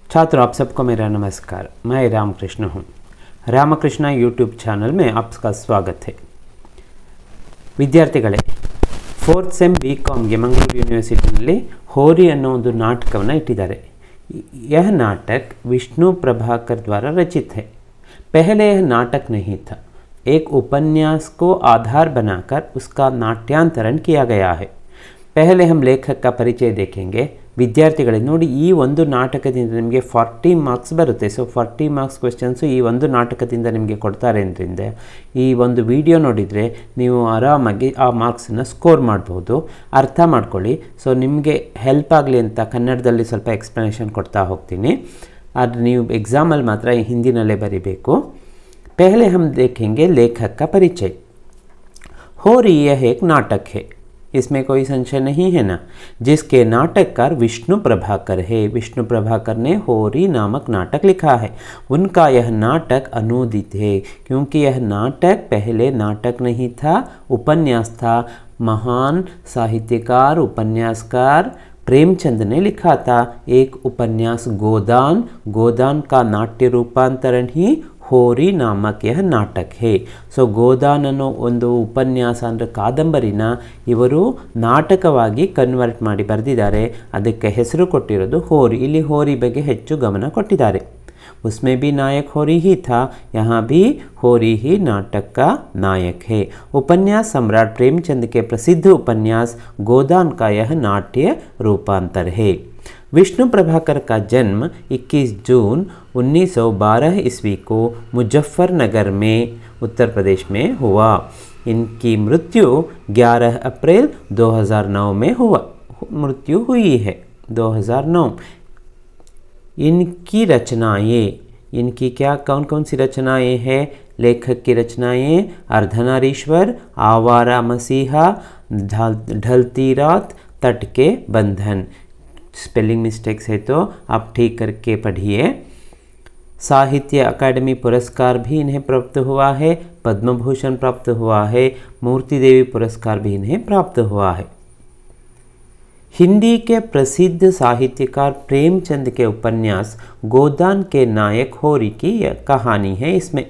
छात्रों, आप सबको मेरा नमस्कार। मैं रामकृष्ण हूँ। रामकृष्ण यूट्यूब चैनल में आपका स्वागत है। ವಿದ್ಯಾರ್ಥಿಗಳೇ, 4th ಸೆಮ್ BComಗೆ ಮಂಗಳೂರು ಯೂನಿವರ್ಸಿಟಿನಲ್ಲಿ ಹೋರಿ ಅನ್ನೋ ಒಂದು ನಾಟಕವನ್ನು ಇಟ್ಟಿದ್ದಾರೆ। यह नाटक विष्णु प्रभाकर द्वारा रचित है। पहले यह नाटक नहीं था, एक उपन्यास को आधार बनाकर उसका नाट्यांतरण किया गया है। पहले हम लेखक का परिचय देखेंगे। ವಿದ್ಯಾರ್ಥಿಗಳೇ ನೋಡಿ, ಈ ಒಂದು ನಾಟಕದಿಂದ ನಿಮಗೆ 40 ಮಾರ್ಕ್ಸ್ ಬರುತ್ತೆ। ಸೊ 40 ಮಾರ್ಕ್ಸ್ ಕ್ವೆಶ್ಚನ್ಸು ಈ ಒಂದು ನಾಟಕದಿಂದ ನಿಮಗೆ ಕೊಡ್ತಾರೆ ಅಂದ್ರಿಂದ ಈ ಒಂದು ವಿಡಿಯೋ ನೋಡಿದರೆ ನೀವು ಆರಾಮಾಗಿ ಆ ಮಾರ್ಕ್ಸನ್ನು ಸ್ಕೋರ್ ಮಾಡ್ಬೋದು। ಅರ್ಥ ಮಾಡ್ಕೊಳ್ಳಿ। ಸೊ ನಿಮಗೆ ಹೆಲ್ಪ್ ಆಗಲಿ ಅಂತ ಕನ್ನಡದಲ್ಲಿ ಸ್ವಲ್ಪ ಎಕ್ಸ್ಪ್ಲನೇಷನ್ ಕೊಡ್ತಾ ಹೋಗ್ತೀನಿ, ಆದರೆ ನೀವು ಎಕ್ಸಾಮಲ್ಲಿ ಮಾತ್ರ ಹಿಂದಿನಲ್ಲೇ ಬರೀಬೇಕು। पहले हम देखेंगे लेखक का परिचय। होरी यह एक नाटक है, इसमें कोई संशय नहीं है ना, जिसके नाटककार विष्णु प्रभाकर है। विष्णु प्रभाकर ने होरी नामक नाटक लिखा है। उनका यह नाटक अनूदित है, क्योंकि यह नाटक पहले नाटक नहीं था, उपन्यास था। महान साहित्यकार उपन्यासकार प्रेमचंद ने लिखा था एक उपन्यास गोदान। गोदान का नाट्य रूपांतरण ही ಹೋರಿ ನಾಮಕ ಯಹ ನಾಟಕ ಹೇ। ಸೊ ಗೋದಾನ್ ಅನ್ನೋ ಒಂದು ಉಪನ್ಯಾಸ ಅಂದರೆ ಕಾದಂಬರಿನ ಇವರು ನಾಟಕವಾಗಿ ಕನ್ವರ್ಟ್ ಮಾಡಿ ಬರೆದಿದ್ದಾರೆ, ಅದಕ್ಕೆ ಹೆಸರು ಕೊಟ್ಟಿರೋದು ಹೋರಿ। ಇಲ್ಲಿ ಹೋರಿ ಬಗ್ಗೆ ಹೆಚ್ಚು ಗಮನ ಕೊಟ್ಟಿದ್ದಾರೆ। उसमें भी नायक होरी ही था, यहाँ भी होरी ही नाटक का नायक है। उपन्यास सम्राट प्रेमचंद के प्रसिद्ध उपन्यास गोदान का यह नाट्य रूपांतर है। विष्णु प्रभाकर का जन्म 21 जून 1912 ईस्वी को मुजफ्फरनगर में उत्तर प्रदेश में हुआ। इनकी मृत्यु 11 अप्रैल 2009 में मृत्यु हुई है, 2009। इनकी रचनाएं, इनकी क्या कौन कौन सी रचनाएं हैं? लेखक की रचनाएं अर्धनारीश्वर, आवारा मसीहा, ढलती रात, तट के बंधन। स्पेलिंग मिस्टेक्स है तो आप ठीक करके पढ़िए। साहित्य अकादमी पुरस्कार भी इन्हें प्राप्त हुआ है, पद्म भूषण प्राप्त हुआ है, मूर्ति देवी पुरस्कार भी इन्हें प्राप्त हुआ है। हिंदी के प्रसिद्ध साहित्यकार प्रेमचंद के उपन्यास गोदान के नायक होरी की कहानी है इसमें।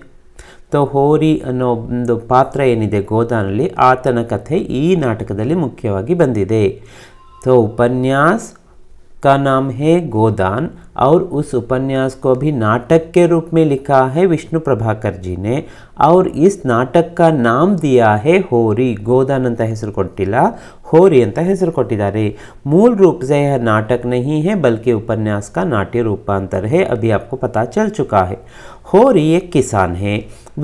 तो ಹೋರಿ ಅನ್ನೋ ಒಂದು ಪಾತ್ರ ಏನಿದೆ ಗೋದಾನಲ್ಲಿ, ಆತನ ಕಥೆ ಈ ನಾಟಕದಲ್ಲಿ ಮುಖ್ಯವಾಗಿ ಬಂದಿದೆ। तो उपन्यास का नाम है गोदान, और उस उपन्यास को भी नाटक के रूप में लिखा है विष्णु प्रभाकर जी ने, और इस नाटक का नाम दिया है होरी। गोदान ಅಂತ ಹೆಸರು ಕೊಟ್ಟಿಲ್ಲ, होरी ಅಂತ ಹೆಸರು ಕೊಟ್ಟಿದ್ದಾರೆ। मूल रूप से यह नाटक नहीं है, बल्कि उपन्यास का नाट्य रूपांतर है। अभी आपको पता चल चुका है। होरी एक किसान है,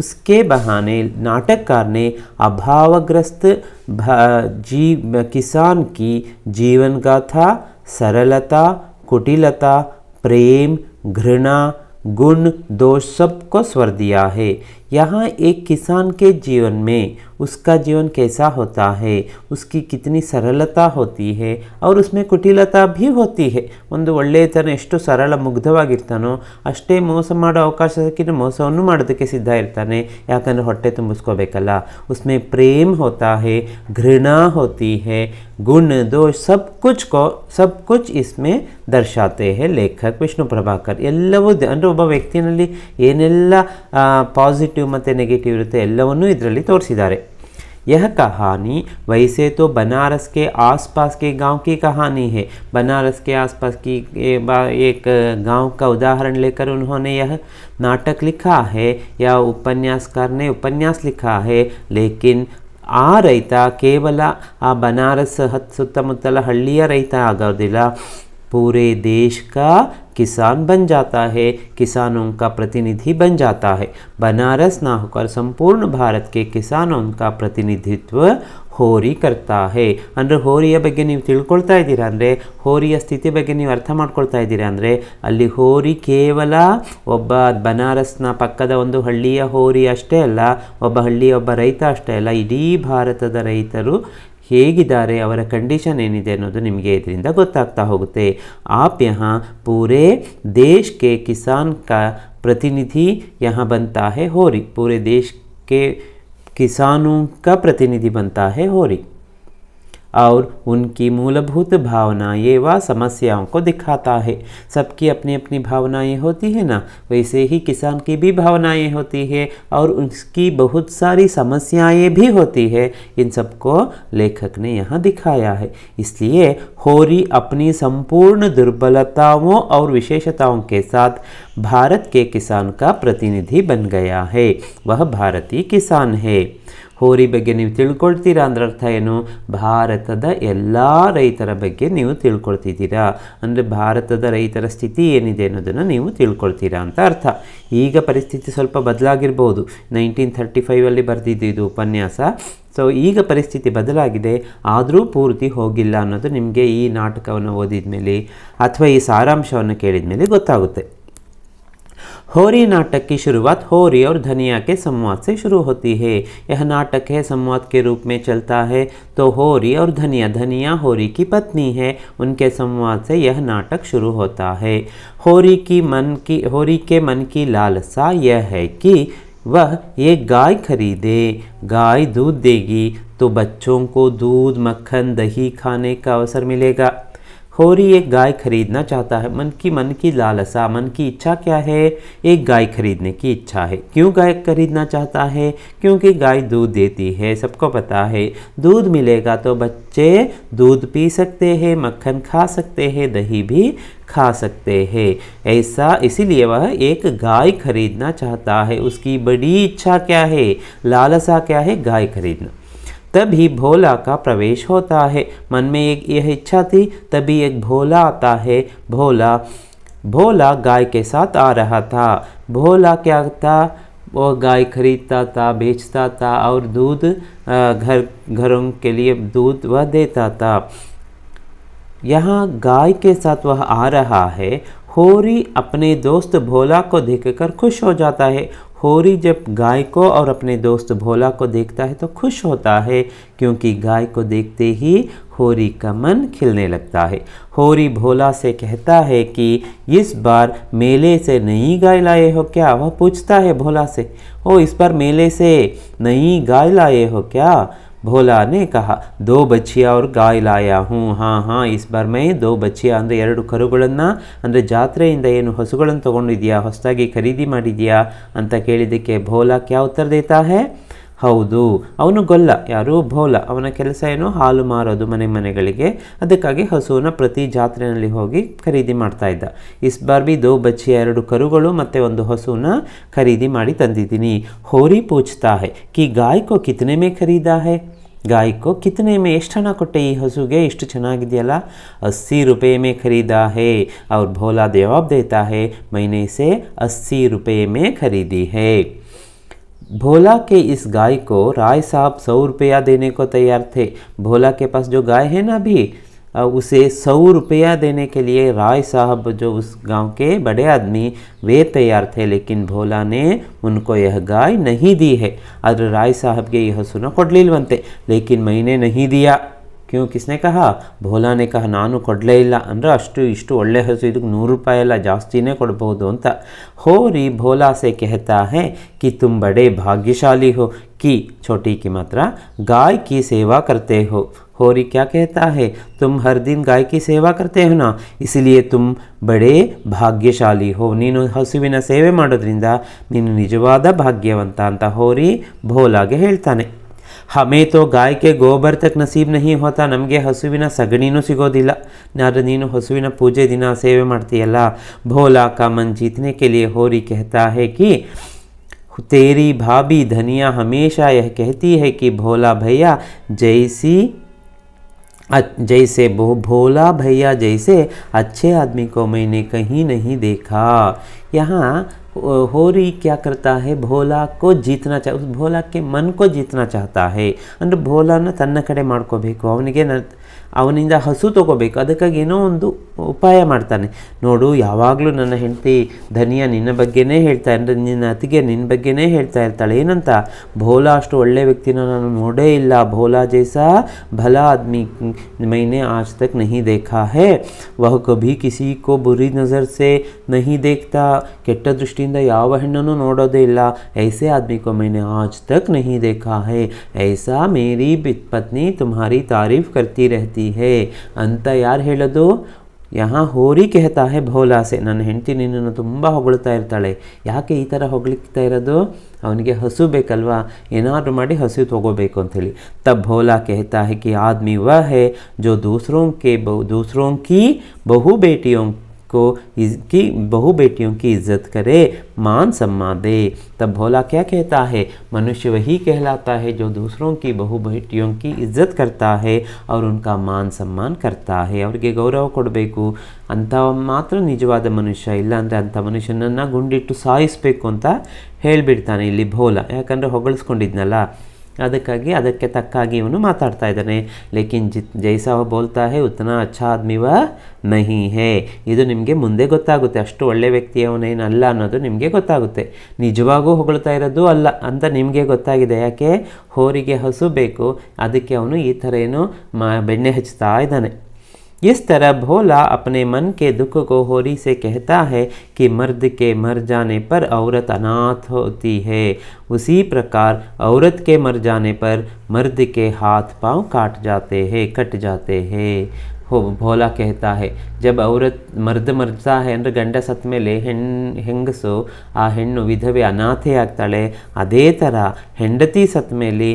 उसके बहाने नाटककार ने अभावग्रस्त किसान की जीवन गाथा, सरलता, कुटिलता, प्रेम, घृणा, गुण, दोष सबको स्वर दिया है। यहाँ एक किसान के जीवन में उसका जीवन कैसा होता है, उसकी कितनी सरलता होती है और उसमें कुटिलता भी होती है। ಒಂದು ಒಳ್ಳೆಯತನ ಎಷ್ಟು ಸರಳ ಮುಗ್ಧವಾಗಿರ್ತಾನೋ ಅಷ್ಟೇ ಮೋಸ ಮಾಡೋ ಅವಕಾಶ ಸಿಕ್ಕಿದ್ರೆ ಮೋಸವನ್ನು ಮಾಡೋದಕ್ಕೆ ಸಿದ್ಧ ಇರ್ತಾನೆ, ಯಾಕಂದರೆ ಹೊಟ್ಟೆ ತುಂಬಿಸ್ಕೋಬೇಕಲ್ಲ। उसमें प्रेम होता है, घृणा होती है, गुण दोष सब कुछ इसमें दर्शाते हैं लेखक विष्णु प्रभाकर। ಎಲ್ಲವೂ ಅಂದರೆ ಒಬ್ಬ ವ್ಯಕ್ತಿಯಲ್ಲಿ ಏನೆಲ್ಲ ಪಾಸಿಟಿವ್ ಮತ್ತು ನೆಗೆಟಿವ್ ಇರುತ್ತೆ ಎಲ್ಲವನ್ನೂ ಇದರಲ್ಲಿ ತೋರಿಸಿದ್ದಾರೆ। यह कहानी वैसे तो बनारस के आसपास के गांव की कहानी है। बनारस के आसपास की एक गांव का उदाहरण लेकर उन्होंने यह नाटक लिखा है, या उपन्यासकार ने उपन्यास लिखा है। लेकिन ಆ ರೈತ ಕೇವಲ ಆ ಬನಾರಸ್ ಸುತ್ತಮುತ್ತಲ ಹಳ್ಳಿಯ ರೈತ ಆಗೋದಿಲ್ಲ, पूरे देश का किसान बन जाता है, किसानों का प्रतिनिधि बन जाता है। बनारस ना होकर संपूर्ण भारत के किसानों का प्रतिनिधित्व ಹೋರಿ करता है। ಅಂದರೆ ಹೋರಿಯ ಬಗ್ಗೆ ನೀವು ತಿಳ್ಕೊಳ್ತಾ ಇದ್ದೀರಾ ಅಂದರೆ, ಹೋರಿಯ ಸ್ಥಿತಿ ಬಗ್ಗೆ ನೀವು ಅರ್ಥ ಮಾಡ್ಕೊಳ್ತಾ ಇದ್ದೀರಾ ಅಂದರೆ, ಅಲ್ಲಿ ಹೋರಿ ಕೇವಲ ಒಬ್ಬ ಬನಾರಸ್ನ ಪಕ್ಕದ ಒಂದು ಹಳ್ಳಿಯ ಹೋರಿ ಅಷ್ಟೇ ಅಲ್ಲ, ಒಬ್ಬ ಹಳ್ಳಿಯ ಒಬ್ಬ ರೈತ ಅಷ್ಟೇ ಅಲ್ಲ, ಇಡೀ ಭಾರತದ ರೈತರು ಹೇಗಿದ್ದಾರೆ, ಅವರ ಕಂಡೀಷನ್ ಏನಿದೆ ಅನ್ನೋದು ನಿಮಗೆ ಇದರಿಂದ ಗೊತ್ತಾಗ್ತಾ ಹೋಗುತ್ತೆ। आप यहाँ पूरे देश के किसान का प्रतिनिधि यहाँ बनता है होरी, पूरे देश के किसानों का प्रतिनिधि बनता है होरी। और उनकी मूलभूत भावनाएं व समस्याओं को दिखाता है। सबकी अपनी अपनी भावनाएं होती है ना, वैसे ही किसान की भी भावनाएं होती है और उसकी बहुत सारी समस्याएं भी होती है। इन सबको लेखक ने यहाँ दिखाया है। इसलिए होरी अपनी संपूर्ण दुर्बलताओं और विशेषताओं के साथ भारत के किसान का प्रतिनिधि बन गया है। वह भारतीय किसान है। ಹೋರಿ ಬಗ್ಗೆ ನೀವು ತಿಳ್ಕೊಳ್ತೀರಾ ಅಂದ್ರೆ ಅರ್ಥ ಏನು? ಭಾರತದ ಎಲ್ಲ ರೈತರ ಬಗ್ಗೆ ನೀವು ತಿಳ್ಕೊಳ್ತಿದ್ದೀರಾ, ಅಂದರೆ ಭಾರತದ ರೈತರ ಸ್ಥಿತಿ ಏನಿದೆ ಅನ್ನೋದನ್ನು ನೀವು ತಿಳ್ಕೊಳ್ತೀರಾ ಅಂತ ಅರ್ಥ. ಈಗ ಪರಿಸ್ಥಿತಿ ಸ್ವಲ್ಪ ಬದಲಾಗಿರ್ಬೋದು. 1935 ಬರೆದಿದ್ದು ಇದು ಉಪನ್ಯಾಸ. ಸೊ ಈಗ ಪರಿಸ್ಥಿತಿ ಬದಲಾಗಿದೆ, ಆದರೂ ಪೂರ್ತಿ ಹೋಗಿಲ್ಲ ಅನ್ನೋದು ನಿಮಗೆ ಈ ನಾಟಕವನ್ನು ಓದಿದ ಮೇಲೆ ಅಥವಾ ಈ ಸಾರಾಂಶವನ್ನು ಕೇಳಿದ ಮೇಲೆ ಗೊತ್ತಾಗುತ್ತೆ. होरी नाटक की शुरुआत होरी और धनिया के संवाद से शुरू होती है। यह नाटक है संवाद के रूप में चलता है। तो होरी और धनिया, धनिया होरी की पत्नी है, उनके संवाद से यह नाटक शुरू होता है। होरी के मन की लालसा यह है कि वह एक गाय खरीदे। गाय दूध देगी तो बच्चों को दूध, मक्खन, दही खाने का अवसर मिलेगा। होरी एक गाय खरीदना चाहता है। मन की लालसा, मन की इच्छा क्या है? एक गाय खरीदने की इच्छा है। क्यों गाय खरीदना चाहता है? क्योंकि गाय दूध देती है, सबको पता है। दूध मिलेगा तो बच्चे दूध पी सकते हैं, मक्खन खा सकते हैं, दही भी खा सकते हैं। ऐसा इसीलिए वह एक गाय खरीदना चाहता है। उसकी बड़ी इच्छा क्या है? लालसा क्या है? गाय खरीदना। तभी भोला का प्रवेश होता है। मन में एक यह इच्छा थी, तभी एक भोला आता है। भोला गाय के साथ आ रहा था। भोला क्या था? वो गाय खरीदता था, बेचता था और दूध घरों के लिए दूध वह देता था। यहाँ गाय के साथ वह आ रहा है। होरी अपने दोस्त भोला को देखकर खुश हो जाता है। होरी जब गाय को और अपने दोस्त भोला को देखता है तो खुश होता है, क्योंकि गाय को देखते ही होरी का मन खिलने लगता है। होरी भोला से कहता है कि इस बार मेले से नई गाय लाए हो क्या? वह पूछता है भोला से, ओ इस बार मेले से नई गाय लाए हो क्या? भोला ने कहा, 2 बच्चिया और गाय लाया हूँ। हाँ, इस बार मैं 2 बच्चिया ಅಂದರೆ 2 ಕರುಗಳನ್ನು, ಅಂದರೆ ಜಾತ್ರೆಯಿಂದ ಏನು ಹಸುಗಳನ್ನು ತಗೊಂಡಿದ್ಯಾ, ಹೊಸದಾಗಿ ಖರೀದಿ ಮಾಡಿದ್ಯಾ ಅಂತ ಕೇಳಿದ್ದಕ್ಕೆ ಭೋಲಾ ಕ್ಯಾ ಉತ್ತರ ದೇತಾ ಹೈ? ಹೌದು. ಅವನು ಗೊಲ್ಲ, ಯಾರು? ಭೋಲ. ಅವನ ಕೆಲಸ ಏನು? ಹಾಲು ಮಾರೋದು ಮನೆಗಳಿಗೆ. ಅದಕ್ಕಾಗಿ ಹಸುವನ್ನ ಪ್ರತಿ ಜಾತ್ರೆಯಲ್ಲಿ ಹೋಗಿ ಖರೀದಿ ಮಾಡ್ತಾ ಇದ್ದ. ಇಸ್ ಬಾರ್ ಬಿ 2 ಬಚ್ಚಿಯ 2 ಕರುಗಳು ಮತ್ತು 1 ಹಸುವನ್ನ ಖರೀದಿ ಮಾಡಿ ತಂದಿದ್ದೀನಿ. ಹೋರಿ ಪೂछता है कि गाय को कितने में खरीदा है? गाय को कितने में, ಎಷ್ಟು ಹಣ ಕೊಟ್ಟೆ ಈ ಹಸುಗೆ? ಇಷ್ಟು ಚೆನ್ನಾಗಿದೆಯಲ್ಲ. 80 रुपये में खरीदा है। और भोला जवाब देता है, मैंने इसे 80 रुपये में खरीदी है। भोला के इस गाय को राय साहब 100 रुपया देने को तैयार थे। भोला के पास जो गाय है ना अभी, उसे 100 रुपया देने के लिए राय साहब, जो उस गांव के बड़े आदमी, वे तैयार थे। लेकिन भोला ने उनको यह गाय नहीं दी है। अगर राय साहब के यह हसुना ಕೊಡ್ಲಿಲ್ವಂತೆ, लेकिन मैंने नहीं दिया। क्यों? किसने कहा? भोला ने कहा, ನಾನು ಕೊಡಲೇ ಇಲ್ಲ. ಅಂದರೆ ಇಷ್ಟು ಒಳ್ಳೆ ಹಸು, ಇದಕ್ಕೆ 100 ರೂಪಾಯಿ ಎಲ್ಲ ಜಾಸ್ತಿನೇ ಕೊಡಬಹುದು ಅಂತ. होरी भोला से कहता है कि तुम बड़े भाग्यशाली हो कि, छोटी की मात्रा, गाय की सेवा करते हो। होरी क्या कहता है? तुम हर दिन गाय की सेवा करते हो ना, इसलिए तुम बड़े भाग्यशाली हो। ನೀನು ಹಸುವಿನ ಸೇವೆ ಮಾಡೋದ್ರಿಂದ ನೀನು ನಿಜವಾದ ಭಾಗ್ಯವಂತ ಅಂತ ಹೋರಿ ಭೋಲಾಗೆ ಹೇಳ್ತಾನೆ. हमें तो गाय के गोबर तक नसीब नहीं होता. ನಮಗೆ ಹಸುವಿನ ಸಗಣಿನೂ ಸಿಗೋದಿಲ್ಲ. ನೀನು ಹಸುವಿನ ಪೂಜೆ ದಿನ ಸೇವೆ ಮಾಡ್ತೀಯಲ್ಲ. भोला का मन जीतने के लिए होरी कहता है कि तेरी भाभी धनिया हमेशा यह कहती है कि भोला भैया जैसे भोला भैया जैसे अच्छे आदमी को मैंने कहीं नहीं देखा। यहाँ होरी क्या करता है? भोला को जीतना उस भोला के मन को जीतना चाहता है. ಅಂದರೆ ಭೋಲಾನ ತನ್ನ ಕಡೆ ಮಾಡ್ಕೋಬೇಕು, ಅವನಿಗೆ ಅವನಿಂದ ಹಸು ತೊಗೋಬೇಕು. ಅದಕ್ಕಾಗಿ ಏನೋ ಒಂದು ಉಪಾಯ ಮಾಡ್ತಾನೆ. ನೋಡು, ಯಾವಾಗಲೂ ನನ್ನ ಹೆಂಡತಿ ಧನಿಯಾ ನಿನ್ನ ಬಗ್ಗೆನೇ ಹೇಳ್ತಾ ಅಂದರೆ ನಿನ್ನ ಅತಿಗೆ ನಿನ್ನ ಬಗ್ಗೆನೇ ಹೇಳ್ತಾ ಇರ್ತಾಳೆ. ಏನಂತ, ಭೋಲಾ ಅಷ್ಟು ಒಳ್ಳೆ ವ್ಯಕ್ತಿನ ನಾನು ನೋಡೇ ಇಲ್ಲ, ಭೋಲಾ ಜೈಸಾ ಭಲಾ ಆದ್ಮಿ मैंने आज तक नहीं देखा है, वह कभी किसी को बुरी नज़र से नहीं देखता, ಕೆಟ್ಟ ದೃಷ್ಟಿಯಿಂದ ಯಾವ ಹೆಣ್ಣನ್ನು ನೋಡೋದೇ ಇಲ್ಲ. ऐसे आदमी को मैंने आज तक नहीं देखा है, ऐसा मेरी पत्नी तुम्हारी तारीफ करती रहती है ಅಂತ ಯಾರು ಹೇಳೋದು? यहाँ ಹೋರಿ कहता है ಭೋಲಾ ಸೆ, ನನ್ನ ಹೆಂಡತಿ ನಿನ್ನನ್ನು ತುಂಬ ಹೊಗಳ್ತಾ ಇರ್ತಾಳೆ. ಯಾಕೆ ಈ ಥರ ಹೊಗಳ್ತಾ ಇರೋದು? ಅವನಿಗೆ ಹಸು ಬೇಕಲ್ವಾ, ಏನಾದರೂ ಮಾಡಿ ಹಸು ತೊಗೋಬೇಕು ಅಂಥೇಳಿ. ತಬ್ ಭೋಲಾ कहता है कि आदमी वह है जो दूसरों की बहु बेटियों की इज्जत करे, मान सम्मान दे. तब भोला क्या कहता है, मनुष्य वही कहलाता है जो दूसरों की बहु बेटियों की इज्जत करता है और उनका मान सम्मान करता है. ಅವರಿಗೆ ಗೌರವ ಕೊಡಬೇಕು, ಅಂಥ ಮಾತ್ರ ನಿಜವಾದ ಮನುಷ್ಯ. ಇಲ್ಲಾಂದರೆ ಅಂಥ ಮನುಷ್ಯನನ್ನು ಗುಂಡಿಟ್ಟು ಸಾಯಿಸಬೇಕು ಅಂತ ಹೇಳಿಬಿಡ್ತಾನೆ ಇಲ್ಲಿ ಭೋಲಾ. ಯಾಕಂದರೆ ಹೊಗಳಿಸ್ಕೊಂಡಿದ್ನಲ್ಲ, ಅದಕ್ಕಾಗಿ ಅದಕ್ಕೆ ತಕ್ಕಾಗಿ ಇವನು ಮಾತಾಡ್ತಾ ಇದ್ದಾನೆ. ಲೇಕಿನ್ ಜೈಸಾ ಬೋಲ್ತಾ ಹೇ ಉतना अच्छा आदमी वह नहीं है. ಇದು ನಿಮಗೆ ಮುಂದೆ ಗೊತ್ತಾಗುತ್ತೆ, ಅಷ್ಟು ಒಳ್ಳೆ ವ್ಯಕ್ತಿ ಅವನೇನಲ್ಲ ಅನ್ನೋದು ನಿಮಗೆ ಗೊತ್ತಾಗುತ್ತೆ. ನಿಜವಾಗೂ ಹೊಗಳ್ತಾ ಇರೋದು ಅಲ್ಲ ಅಂತ ನಿಮಗೆ ಗೊತ್ತಾಗಿದೆ. ಯಾಕೆ? ಹೋರಿಗೆ ಹಸು ಬೇಕು, ಅದಕ್ಕೆ ಅವನು ಈ ಥರ ಏನೋ ಬೆಣ್ಣೆ ಹಚ್ತಾ ಇದ್ದಾನೆ. इस तरह भोला अपने मन के दुख को होरी से कहता है कि मर्द के मर जाने पर औरत अनाथ होती है, उसी प्रकार औरत के मर जाने पर मर्द के हाथ पांव कट जाते हैं. भोला कहता है, जब औरत मर्द मरता है ಅಂದರೆ ಗಂಡ ಸತ್ತ ಮೇಲೆ ಹೆಂಗಸು ಆ ಹೆಣ್ಣು ವಿಧವೆ ಅನಾಥೆ ಆಗ್ತಾಳೆ. ಅದೇ ಥರ ಹೆಂಡತಿ ಸತ್ತ ಮೇಲೆ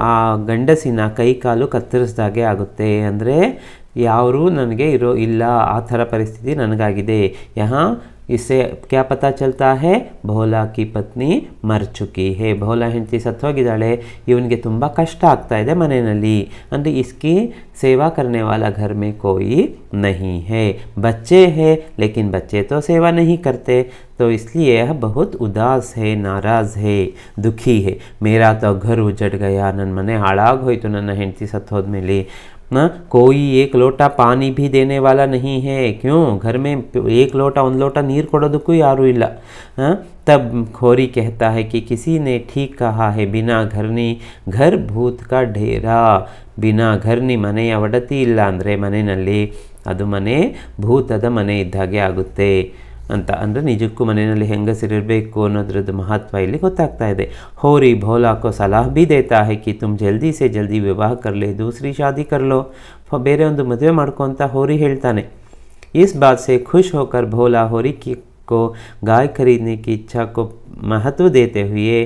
ಆ ಗಂಡಸಿನ ಕೈ ಕಾಲು ಕತ್ತರಿಸ್ದಾಗೆ ಆಗುತ್ತೆ. ಅಂದರೆ ಯಾರೂ ನನಗೆ ಇಲ್ಲ, ಆ ಥರ ಪರಿಸ್ಥಿತಿ ನನಗಾಗಿದೆ. यहाँ इससे क्या पता चलता है, ಭೋಲಾ की ಪತ್ನಿ ಮರ್ ಚುಕಿ ಹೇ. ಭೋಲಾ ಹೆಂಡತಿ ಸತ್ತೋಗಿದ್ದಾಳೆ, ಇವನಿಗೆ ತುಂಬ ಕಷ್ಟ ಆಗ್ತಾ ಇದೆ ಮನೆಯಲ್ಲಿ. ಅಂದರೆ इसकी सेवा करने वाला घर में कोई नहीं है, बच्चे हैं लेकिन बच्चे तो सेवा नहीं करते, तो इसलिए यह बहुत उदास है, नाराज़ है, दुखी है. मेरा तो घर उजड़ गया, ನನ್ನ ಮನೆ ಹಾಳಾಗೋಯ್ತು ನನ್ನ ಹೆಂಡತಿ ಸತ್ತೋದ್ಮೇಲೆ. कोई एक लोटा पानी भी देने वाला नहीं है. क्यों? घर में एक लोटा ಒಂದು ಲೋಟ ನೀರು ಕೊಡೋದಕ್ಕೂ ಯಾರೂ ಇಲ್ಲ. तब खोरी कहता है कि किसी ने ठीक कहा है, बिना घरनी घर भूत का ढेरा. बिना घरनी ಮನೆಯ ಒಡತಿ ಇಲ್ಲ ಅಂದರೆ ಮನೆಯಲ್ಲಿ ಅದು ಮನೆ ಭೂತದ ಮನೆ ಇದ್ದಾಗೆ ಆಗುತ್ತೆ ಅಂತ. ಅಂದರೆ ನಿಜಕ್ಕೂ ಮನೆಯಲ್ಲಿ ಹೆಂಗಸರಿರಬೇಕು ಅನ್ನೋದ್ರದ್ದು ಮಹತ್ವ ಇಲ್ಲಿ ಗೊತ್ತಾಗ್ತಾ ಇದೆ. ಹೋರಿ ಭೋಲಾ को सलाह भी देता है कि तुम जल्दी से जल्दी विवाह कर ले, दूसरी शादी कर लो. ಬೇರೆ ಒಂದು ಮದುವೆ ಮಾಡ್ಕೊ ಅಂತ ಹೋರಿ ಹೇಳ್ತಾನೆ. इस बात से खुश होकर भोला होरी को गाय खरीदने की इच्छा को महत्व देते हुए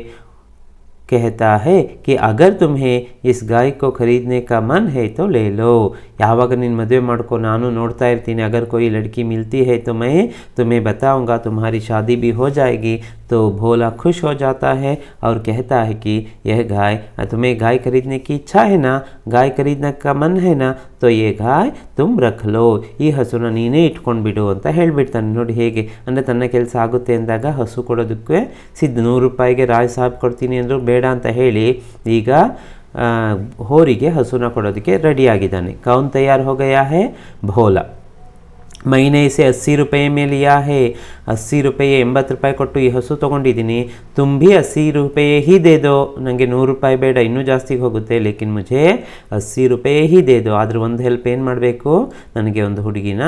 कहता है कि अगर तुम्हें इस गाय को खरीदने का मन है तो ले लो. ಯಾವಾಗ ನೀನು ಮದುವೆ ಮಾಡ್ಕೊ, ನಾನು ನೋಡ್ತಾ ಇರ್ತೀನಿ, अगर कोई लड़की मिलती है तो मैं तुम्हें बताऊंगा, तुम्हारी शादी भी हो जाएगी. तो भोला खुश हो जाता है और कहता है कि यह गाय, तुम्हें गाय खरीदने की इच्छा है ना, गाय खरीदने का मन है ना, तो ये गाय तुम रख लो, ಈ ಹಸುನ ನೀನೇ ಇಟ್ಕೊಂಡು ಬಿಡು ಅಂತ ಹೇಳಿಬಿಡ್ತಾನೆ. ನೋಡಿ ಹೇಗೆ ಅಂದರೆ ತನ್ನ ಕೆಲಸ ಆಗುತ್ತೆ ಅಂದಾಗ ಹಸು ಕೊಡೋದಕ್ಕೆ ಸಿದ್ಧ. 100 ರೂಪಾಯಿಗೆ ರಾಯ್ ಸಾಹೇಬ್ ಕೊಡ್ತೀನಿ ಅಂದರು ಬೇಡ ಅಂತ ಹೇಳಿ ಈಗ ಹೋರಿಗೆ ಹಸುನ ಕೊಡೋದಕ್ಕೆ ರೆಡಿಯಾಗಿದ್ದಾನೆ. ಕೌನ್ ತಯಾರು हो गया है? ಭೋಲಾ. ಮೈನೆ ಇसे 80 रुपये में लिया है, 80 रुपये 80 ರೂಪಾಯಿ ಕೊಟ್ಟು ಈ ಹಸು ತೊಗೊಂಡಿದ್ದೀನಿ. तुम भी 80 रुपये ही दे दो. ನನಗೆ 100 ರೂಪಾಯಿ ಬೇಡ, ಇನ್ನೂ ಜಾಸ್ತಿಗೆ ಹೋಗುತ್ತೆ. ಲೇಕಿನ್ ಮುझे 80 रुपये ही दे दो. ಆದರೂ ಒಂದು ಹೆಲ್ಪ್ ಏನು ಮಾಡಬೇಕು, ನನಗೆ ಒಂದು ಹುಡುಗಿನ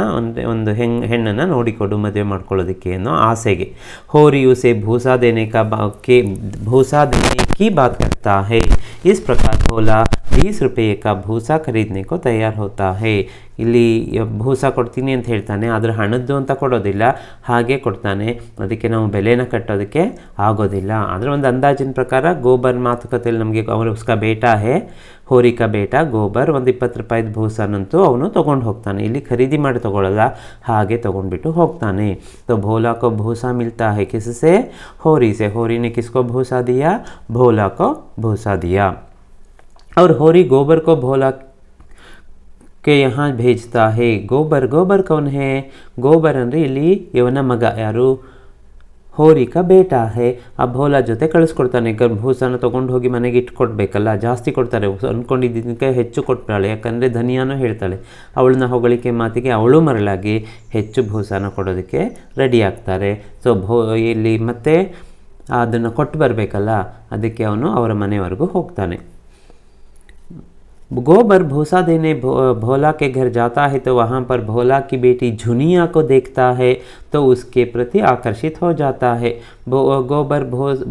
ಒಂದು ಹೆಣ್ಣನ್ನು ನೋಡಿಕೊಡು ಮದುವೆ ಮಾಡ್ಕೊಳ್ಳೋದಕ್ಕೆ ಅನ್ನೋ ಆಸೆಗೆ. ಹೋರಿ उसे भूसा देने की बात करता है. इस प्रकार भोला 20 रुपये का भूसा खरीदने को तैयार होता है. ಇಲ್ಲಿ ಭೂಸ ಕೊಡ್ತೀನಿ ಅಂತ ಹೇಳ್ತಾನೆ, ಆದರೆ ಹಣದ್ದು ಅಂತ ಕೊಡೋದಿಲ್ಲ, ಹಾಗೆ ಕೊಡ್ತಾನೆ. ಅದಕ್ಕೆ ನಾವು ಬೆಲೆನ ಕಟ್ಟೋದಕ್ಕೆ ಆಗೋದಿಲ್ಲ. ಆದರೆ ಒಂದು ಅಂದಾಜಿನ ಪ್ರಕಾರ ಗೋಬರ್ ಮಾತುಕತೆಯಲ್ಲಿ ನಮಗೆ ಉಸ್ಕಾ ಬೇಟಾ ಹೇ, ಹೋರಿ ಕಾ ಬೇಟಾ ಗೋಬರ್, ಒಂದು 20 ರೂಪಾಯಿದ ಭೂಸನಂತೂ ಅವನು ತೊಗೊಂಡು ಹೋಗ್ತಾನೆ. ಇಲ್ಲಿ ಖರೀದಿ ಮಾಡಿ ತೊಗೊಳ್ಳಲ್ಲ, ಹಾಗೆ ತೊಗೊಂಡ್ಬಿಟ್ಟು ಹೋಗ್ತಾನೆ. तो भोला को भूसा मिलता है किससे? होरी से. होरी ने किसको भूसा दिया? भोला को भूसा दिया. और होरी गोबर को भोला के यहाँ भेजता है. गोबर कौन है? गोबर ಅಂದರೆ ಇಲ್ಲಿ ಇವನ ಮಗ ಯಾರು? ಹೋರಿಕ ಬೇಟ ಹೇ. ಆ ಭೋಲಾ ಜೊತೆ ಕಳಿಸ್ಕೊಡ್ತಾನೆ. ಭೂಸಾನ ತೊಗೊಂಡು ಹೋಗಿ ಮನೆಗೆ ಇಟ್ಕೊಡ್ಬೇಕಲ್ಲ, ಜಾಸ್ತಿ ಕೊಡ್ತಾರೆ. ಅಂದ್ಕೊಂಡಿದ್ದಕ್ಕೆ ಹೆಚ್ಚು ಕೊಟ್ಟಾಳೆ, ಯಾಕಂದರೆ ಧನಿಯಾನು ಹೇಳ್ತಾಳೆ. ಅವಳನ್ನ ಹೊಗಳಿಕೆ ಮಾತಿಗೆ ಅವಳು ಮರಳಾಗಿ ಹೆಚ್ಚು ಭೂಸಾನ ಕೊಡೋದಕ್ಕೆ ರೆಡಿ ಆಗ್ತಾರೆ. ಸೊ ಇಲ್ಲಿ ಮತ್ತೆ ಅದನ್ನು ಕೊಟ್ಟು ಬರಬೇಕಲ್ಲ, ಅದಕ್ಕೆ ಅವನು ಅವರ ಮನೆಯವರೆಗೂ ಹೋಗ್ತಾನೆ. गोबर भूसा देने भोला के घर जाता है तो वहाँ पर भोला की बेटी झुनिया को देखता है तो उसके प्रति आकर्षित हो जाता है। गोबर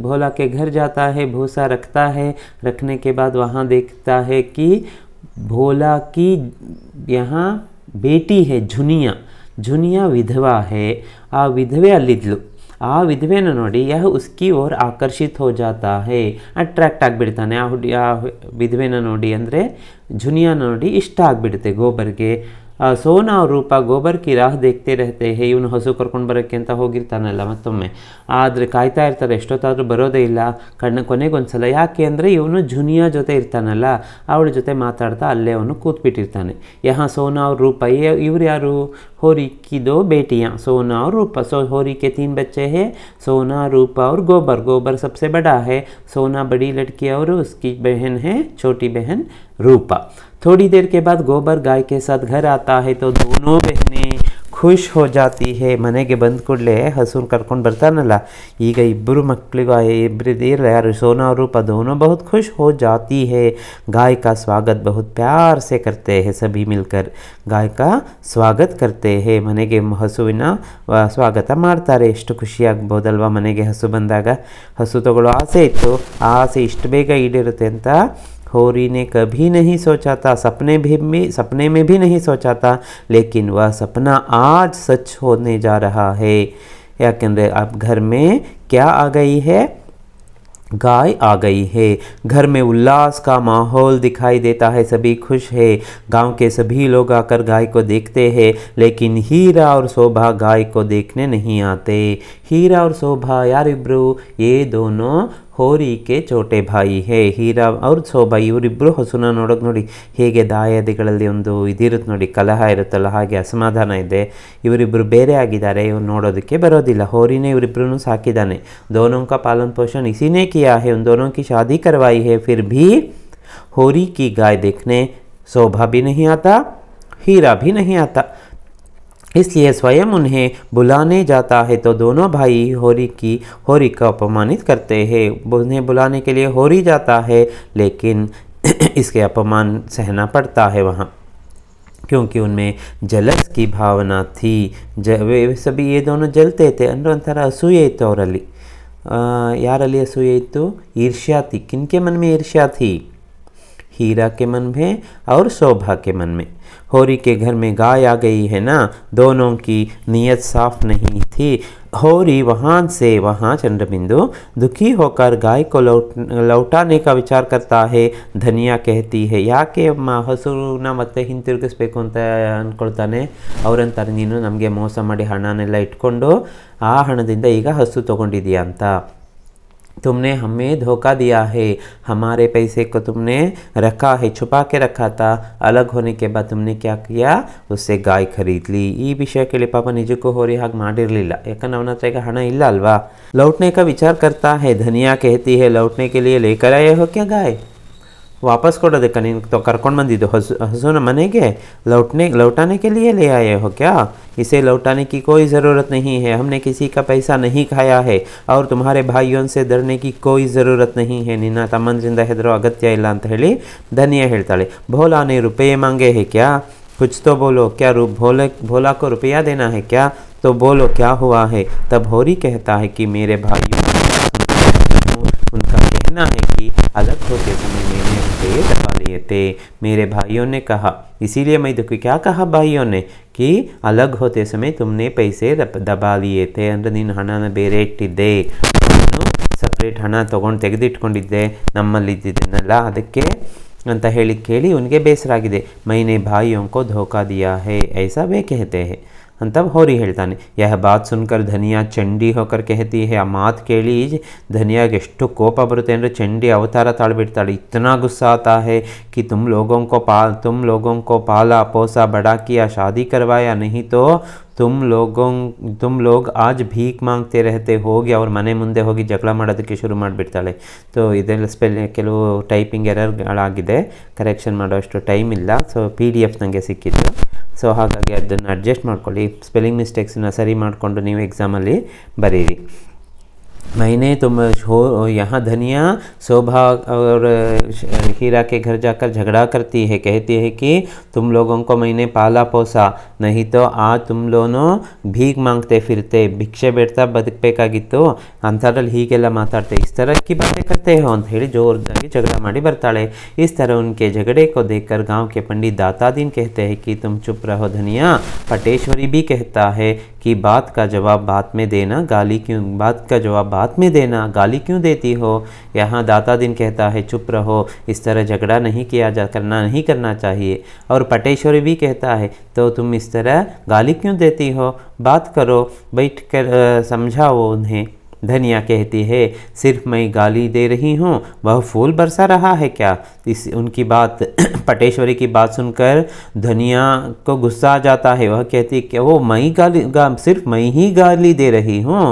भोला के घर जाता है, भूसा रखता है। रखने के बाद वहाँ देखता है कि भोला की यहाँ बेटी है झुनिया। झुनिया विधवा है। आ विधवे अल्लिद्लु। ಆ ವಿಧವೆಯನ್ನು ನೋಡಿ ಯಹ ಉಸ್ಕಿ ಓರ್ ಆಕರ್ಷಿತ್ ಹೋ ಜಾತಾ ಹೇ, ಅಟ್ರ್ಯಾಕ್ಟ್ ಆಗಿಬಿಡ್ತಾನೆ. ಆ ವಿಧವೆನ ನೋಡಿ ಅಂದರೆ ಜುನಿಯಾ ನೋಡಿ ಇಷ್ಟ ಆಗಿಬಿಡುತ್ತೆ ಗೋಬರ್ಗೆ. ಸೋನಾ ಅವ್ರ ರೂಪ ಗೋಬರ್ ಕಿ ರಾಹ ದೇಖ್ತೆ ರಹತೆ ಹೇ. ಇವನು ಹಸು ಕರ್ಕೊಂಡು ಬರೋಕ್ಕೆ ಅಂತ ಹೋಗಿರ್ತಾನಲ್ಲ ಮತ್ತೊಮ್ಮೆ, ಆದರೆ ಕಾಯ್ತಾ ಇರ್ತಾರೆ, ಎಷ್ಟೊತ್ತಾದರೂ ಬರೋದೇ ಇಲ್ಲ. ಕೊನೆಗೊಂದ್ಸಲ ಯಾಕೆ ಅಂದರೆ ಇವನು ಜುನಿಯಾ ಜೊತೆ ಇರ್ತಾನಲ್ಲ, ಅವಳ ಜೊತೆ ಮಾತಾಡ್ತಾ ಅಲ್ಲೇ ಅವನು ಕೂತ್ಬಿಟ್ಟಿರ್ತಾನೆ. ಯಹ ಸೋನಾ ಅವ್ರ ರೂಪ, ಇವ್ರು ಯಾರು? होरी की दो बेटियाँ सोना और रूपा। होरी के 3 बच्चे हैं, सोना, रूपा और गोबर। गोबर सबसे बड़ा है, सोना बड़ी लड़की और उसकी बहन है छोटी बहन रूपा। थोड़ी देर के बाद गोबर गाय के साथ घर आता है तो दोनों बहनें ಖುಷ್ ಹೋ ಜಾತಿ ಹೇ. ಮನೆಗೆ ಬಂದ ಕೂಡಲೇ ಹಸುನ ಕರ್ಕೊಂಡು ಬರ್ತಾನಲ್ಲ, ಈಗ ಇಬ್ಬರು ಮಕ್ಕಳಿಗೂ ಇಬ್ಬರಿದಿರಲ್ಲ, ಯಾರು ಸೋನಾ ರೂಪ, दोनों बहुत खुश हो जाती है। गाय का स्वागत बहुत प्यार से करते हैं सभी मिलकर। गाय का स्वागत करते हैं, ಮನೆಗೆ ಹಸುವಿನ ಸ್ವಾಗತ ಮಾಡ್ತಾರೆ. ಎಷ್ಟು ಖುಷಿಯಾಗ್ಬೋದಲ್ವ ಮನೆಗೆ ಹಸು ಬಂದಾಗ. ಹಸು ತಗೊಳ್ಳೋ ಆಸೆ ಇತ್ತು, ಆ ಆಸೆ ಇಷ್ಟು ಬೇಗ ಈಡೇರುತ್ತೆ ಅಂತ होरी ने कभी नहीं सोचा था, सपने में भी नहीं सोचा था, लेकिन वह सपना आज सच होने जा रहा है। याकंदरे अब घर में क्या आ गई है? गाय आ गई है। घर में उल्लास का माहौल दिखाई देता है, सभी खुश है। गांव के सभी लोग आकर गाय को देखते हैं, लेकिन हीरा और शोभा गाय को देखने नहीं आते। हीरा और शोभा यार इब्रू, ये दोनों ಹೋರಿ ಕೆ ಚೋಟೆ ಭಾಯಿ ಹೇ. ಹೀರಾ ಅವ್ರ ಶೋಭಾ ಇವರಿಬ್ಬರು ಹಸುನ ನೋಡೋಕೆ ನೋಡಿ ಹೇಗೆ ದಾಯಾದಿಗಳಲ್ಲಿ ಒಂದು ಇದಿರುತ್ತೆ ನೋಡಿ, ಕಲಹ ಇರುತ್ತಲ್ಲ, ಹಾಗೆ ಅಸಮಾಧಾನ ಇದೆ. ಇವರಿಬ್ಬರು ಬೇರೆ ಆಗಿದ್ದಾರೆ, ಇವ್ರು ನೋಡೋದಕ್ಕೆ ಬರೋದಿಲ್ಲ. ಹೋರಿನೇ ಇವರಿಬ್ಬರೂ ಸಾಕಿದ್ದಾನೆ. दोनों का पालन पोषण इसी ने किया है, उन दोनों की शादी करवाई है, फिर भी होरी की गाय देखने शोभा भी नहीं आता, हीरा भी नहीं आता। इसलिए स्वयं उन्हें बुलाने जाता है तो दोनों भाई होरी को अपमानित करते हैं। उन्हें बुलाने के लिए होरी जाता है, लेकिन इसके अपमान सहना पड़ता है वहाँ, क्योंकि उनमें जलस की भावना थी। वे सभी ये दोनों जलते थे. ಅಂದರೆ ಒಂಥರ ಅಸೂಯೆ ಇತ್ತು ಅವರಲ್ಲಿ. ಯಾರಲ್ಲಿ ಅಸೂಯೆ ಇತ್ತು? ईर्ष्या थी. किनके मन में ईर्ष्या थी? हीरा के मन में और शोभा के मन में। होरी के घर में गाय आ गई है ना, दोनों की नीयत साफ नहीं थी। होरी वहाँ से वहाँ चंद्रबिंदु दुखी होकर गाय को लौटाने का विचार करता है। धनिया कहती है, ಯಾಕೆ ಹಸುನ ಮತ್ತೆ ಹಿಂತಿರುಗಿಸ್ಬೇಕು ಅಂತ ಅಂದ್ಕೊಳ್ತಾನೆ. ಅವರಂತಾರೆ, ನೀನು ನಮಗೆ ಮೋಸ ಮಾಡಿ ಹಣನೆಲ್ಲ ಇಟ್ಕೊಂಡು ಆ ಹಣದಿಂದ ಈಗ ಹಸು ತೊಗೊಂಡಿದೀಯ ಅಂತ. तुमने हमें धोखा दिया है, हमारे पैसे को तुमने रखा है, छुपा के रखा था। अलग होने के बाद तुमने क्या किया? उससे गाय खरीद ली. ಈ ವಿಷಯಕ್ಕೆ ಪಾಪ ನಿಜಕ್ಕೂ ಹೋರಿ ಹಾಗೆ ಮಾಡಿರಲಿಲ್ಲ, ಯಾಕಂದ್ರೆ ಅವನ ಹತ್ರ ಈಗ ಹಣ ಇಲ್ಲ ಅಲ್ವಾ. लौटने का विचार करता है. धनिया कहती है, लौटने के लिए लेकर आए हो क्या गाय? वापस ಕೊಡೋದಕ್ಕೆ ನೀನು ಕರ್ಕೊಂಡು ಬಂದಿದ್ದು ಹಸುನ ಮನೆಗೆ लौटाने के लिए ले आए हो क्या? इसे लौटाने की कोई ज़रूरत नहीं है, हमने किसी का पैसा नहीं खाया है और तुम्हारे भाइयों से डरने की कोई ज़रूरत नहीं है. ನಿನ್ನ ತಮ್ಮಂದ್ರಿಂದ ಹೆದರೋ ಅಗತ್ಯ ಇಲ್ಲ ಅಂತ ಹೇಳಿ ಧನಿಯಾ ಹೇಳ್ತಾಳೆ. भोला ने रुपये मांगे है क्या? कुछ तो बोलो. क्या भोला को रुपया देना है क्या? तो बोलो क्या हुआ है? तब होरी कहता है कि मेरे भाइयों, उनका कहना है कि अलग होते समय मैंने रुपये दबा लिए थे. मेरे भाइयों ने कहा, इसीलिए मैं देखो क्या कहा भाइयों ने, कि अलग होते समय तुमने पैसे दबा लिए थे. ಅಂದರೆ ನೀನು ಹಣನ ಬೇರೆ ಇಟ್ಟಿದ್ದೆ, ನಾನು ಸಪ್ರೇಟ್ ಹಣ ತೊಗೊಂಡು ತೆಗೆದಿಟ್ಕೊಂಡಿದ್ದೆ ನಮ್ಮಲ್ಲಿದ್ದನ್ನೆಲ್ಲ, ಅದಕ್ಕೆ ಅಂತ ಹೇಳಿ ಕೇಳಿ उनके ಬೇಸರ ಆಗಿದೆ. मैंने भाइयों को धोखा दिया है, ऐसा वे कहते हैं ಅಂತ ಹೋರಿ ಹೇಳ್ತಾನೆ. यह बात सुनकर धनिया चंडी होकर कहती है. ಆ ಮಾತು ಕೇಳಿ ಧನಿಯಾಗೆ ಎಷ್ಟು ಕೋಪ ಬರುತ್ತೆ ಅಂದರೆ ಚಂಡಿ ಅವತಾರ ತಾಳ್ಬಿಡ್ತಾಳೆ. इतना गुस्सा आता है कि तुम लोगों को पाला पोसा बड़ा किया, शादी करवाया, नहीं तो तुम लोग आज भीख मांगते रहते ಹೋಗಿ ಅವ್ರ ಮನೆ ಮುಂದೆ ಹೋಗಿ ಜಗಳ ಮಾಡೋದಕ್ಕೆ ಶುರು ಮಾಡಿಬಿಡ್ತಾಳೆ. ಸೊ ಇದೆಲ್ಲ ಕೆಲವು ಟೈಪಿಂಗ್ ಎರರ್ಗಳಾಗಿದೆ, ಕರೆಕ್ಷನ್ ಮಾಡೋಷ್ಟು ಟೈಮ್ ಇಲ್ಲ. ಸೊ PDF ನನಗೆ ಸಿಕ್ಕಿತ್ತು. ಸೊ ಹಾಗಾಗಿ ಅದನ್ನು ಅಡ್ಜಸ್ಟ್ ಮಾಡ್ಕೊಳ್ಳಿ, ಸ್ಪೆಲ್ಲಿಂಗ್ ಮಿಸ್ಟೇಕ್ಸನ್ನ ಸರಿ ಮಾಡಿಕೊಂಡು ನೀವು ಎಕ್ಸಾಮಲ್ಲಿ ಬರೀರಿ. मैंने तुम हो यहाँ धनिया शोभा और हीरा के घर जाकर झगड़ा करती है, कहती है कि तुम लोगों को मैंने पाला पोसा, नहीं तो आज तुम दोनों भीख मांगते फिरते, भिक्षे ಬೇಡ್ತಾ ಬದುಕಬೇಕಾಗಿತ್ತು ಅಂಥದ್ರಲ್ಲಿ ಹೀಗೆಲ್ಲ ಮಾತಾಡ್ತೆ, इस तरह की बातें करते हो ಅಂತ ಹೇಳಿ ಜೋರಾಗಿ ಜಗಳ ಮಾಡಿ ಬರ್ತಾಳೆ. इस तरह उनके झगड़े को देखकर गांव के पंडित दातादीन कहते हैं कि तुम चुप रहो धनिया. पटेश्वरी भी कहता है कि बात का जवाब बात में देना, गाली क्यों बात का जवाब बात में देना, गाली क्यों देती हो. यहाँ दातादीन कहता है चुप रहो, इस तरह झगड़ा नहीं करना चाहिए. और पटेश्वरी भी कहता है तो तुम इस तरह गाली क्यों देती हो, बात करो, बैठ कर समझाओ उन्हें. धनिया कहती है सिर्फ मैं गाली दे रही हूँ, वह फूल बरसा रहा है क्या. उनकी बात पटेश्वरी की बात सुनकर धनिया को गुस्सा आ जाता है. वह कहती कि वो सिर्फ मैं ही गाली दे रही हूँ,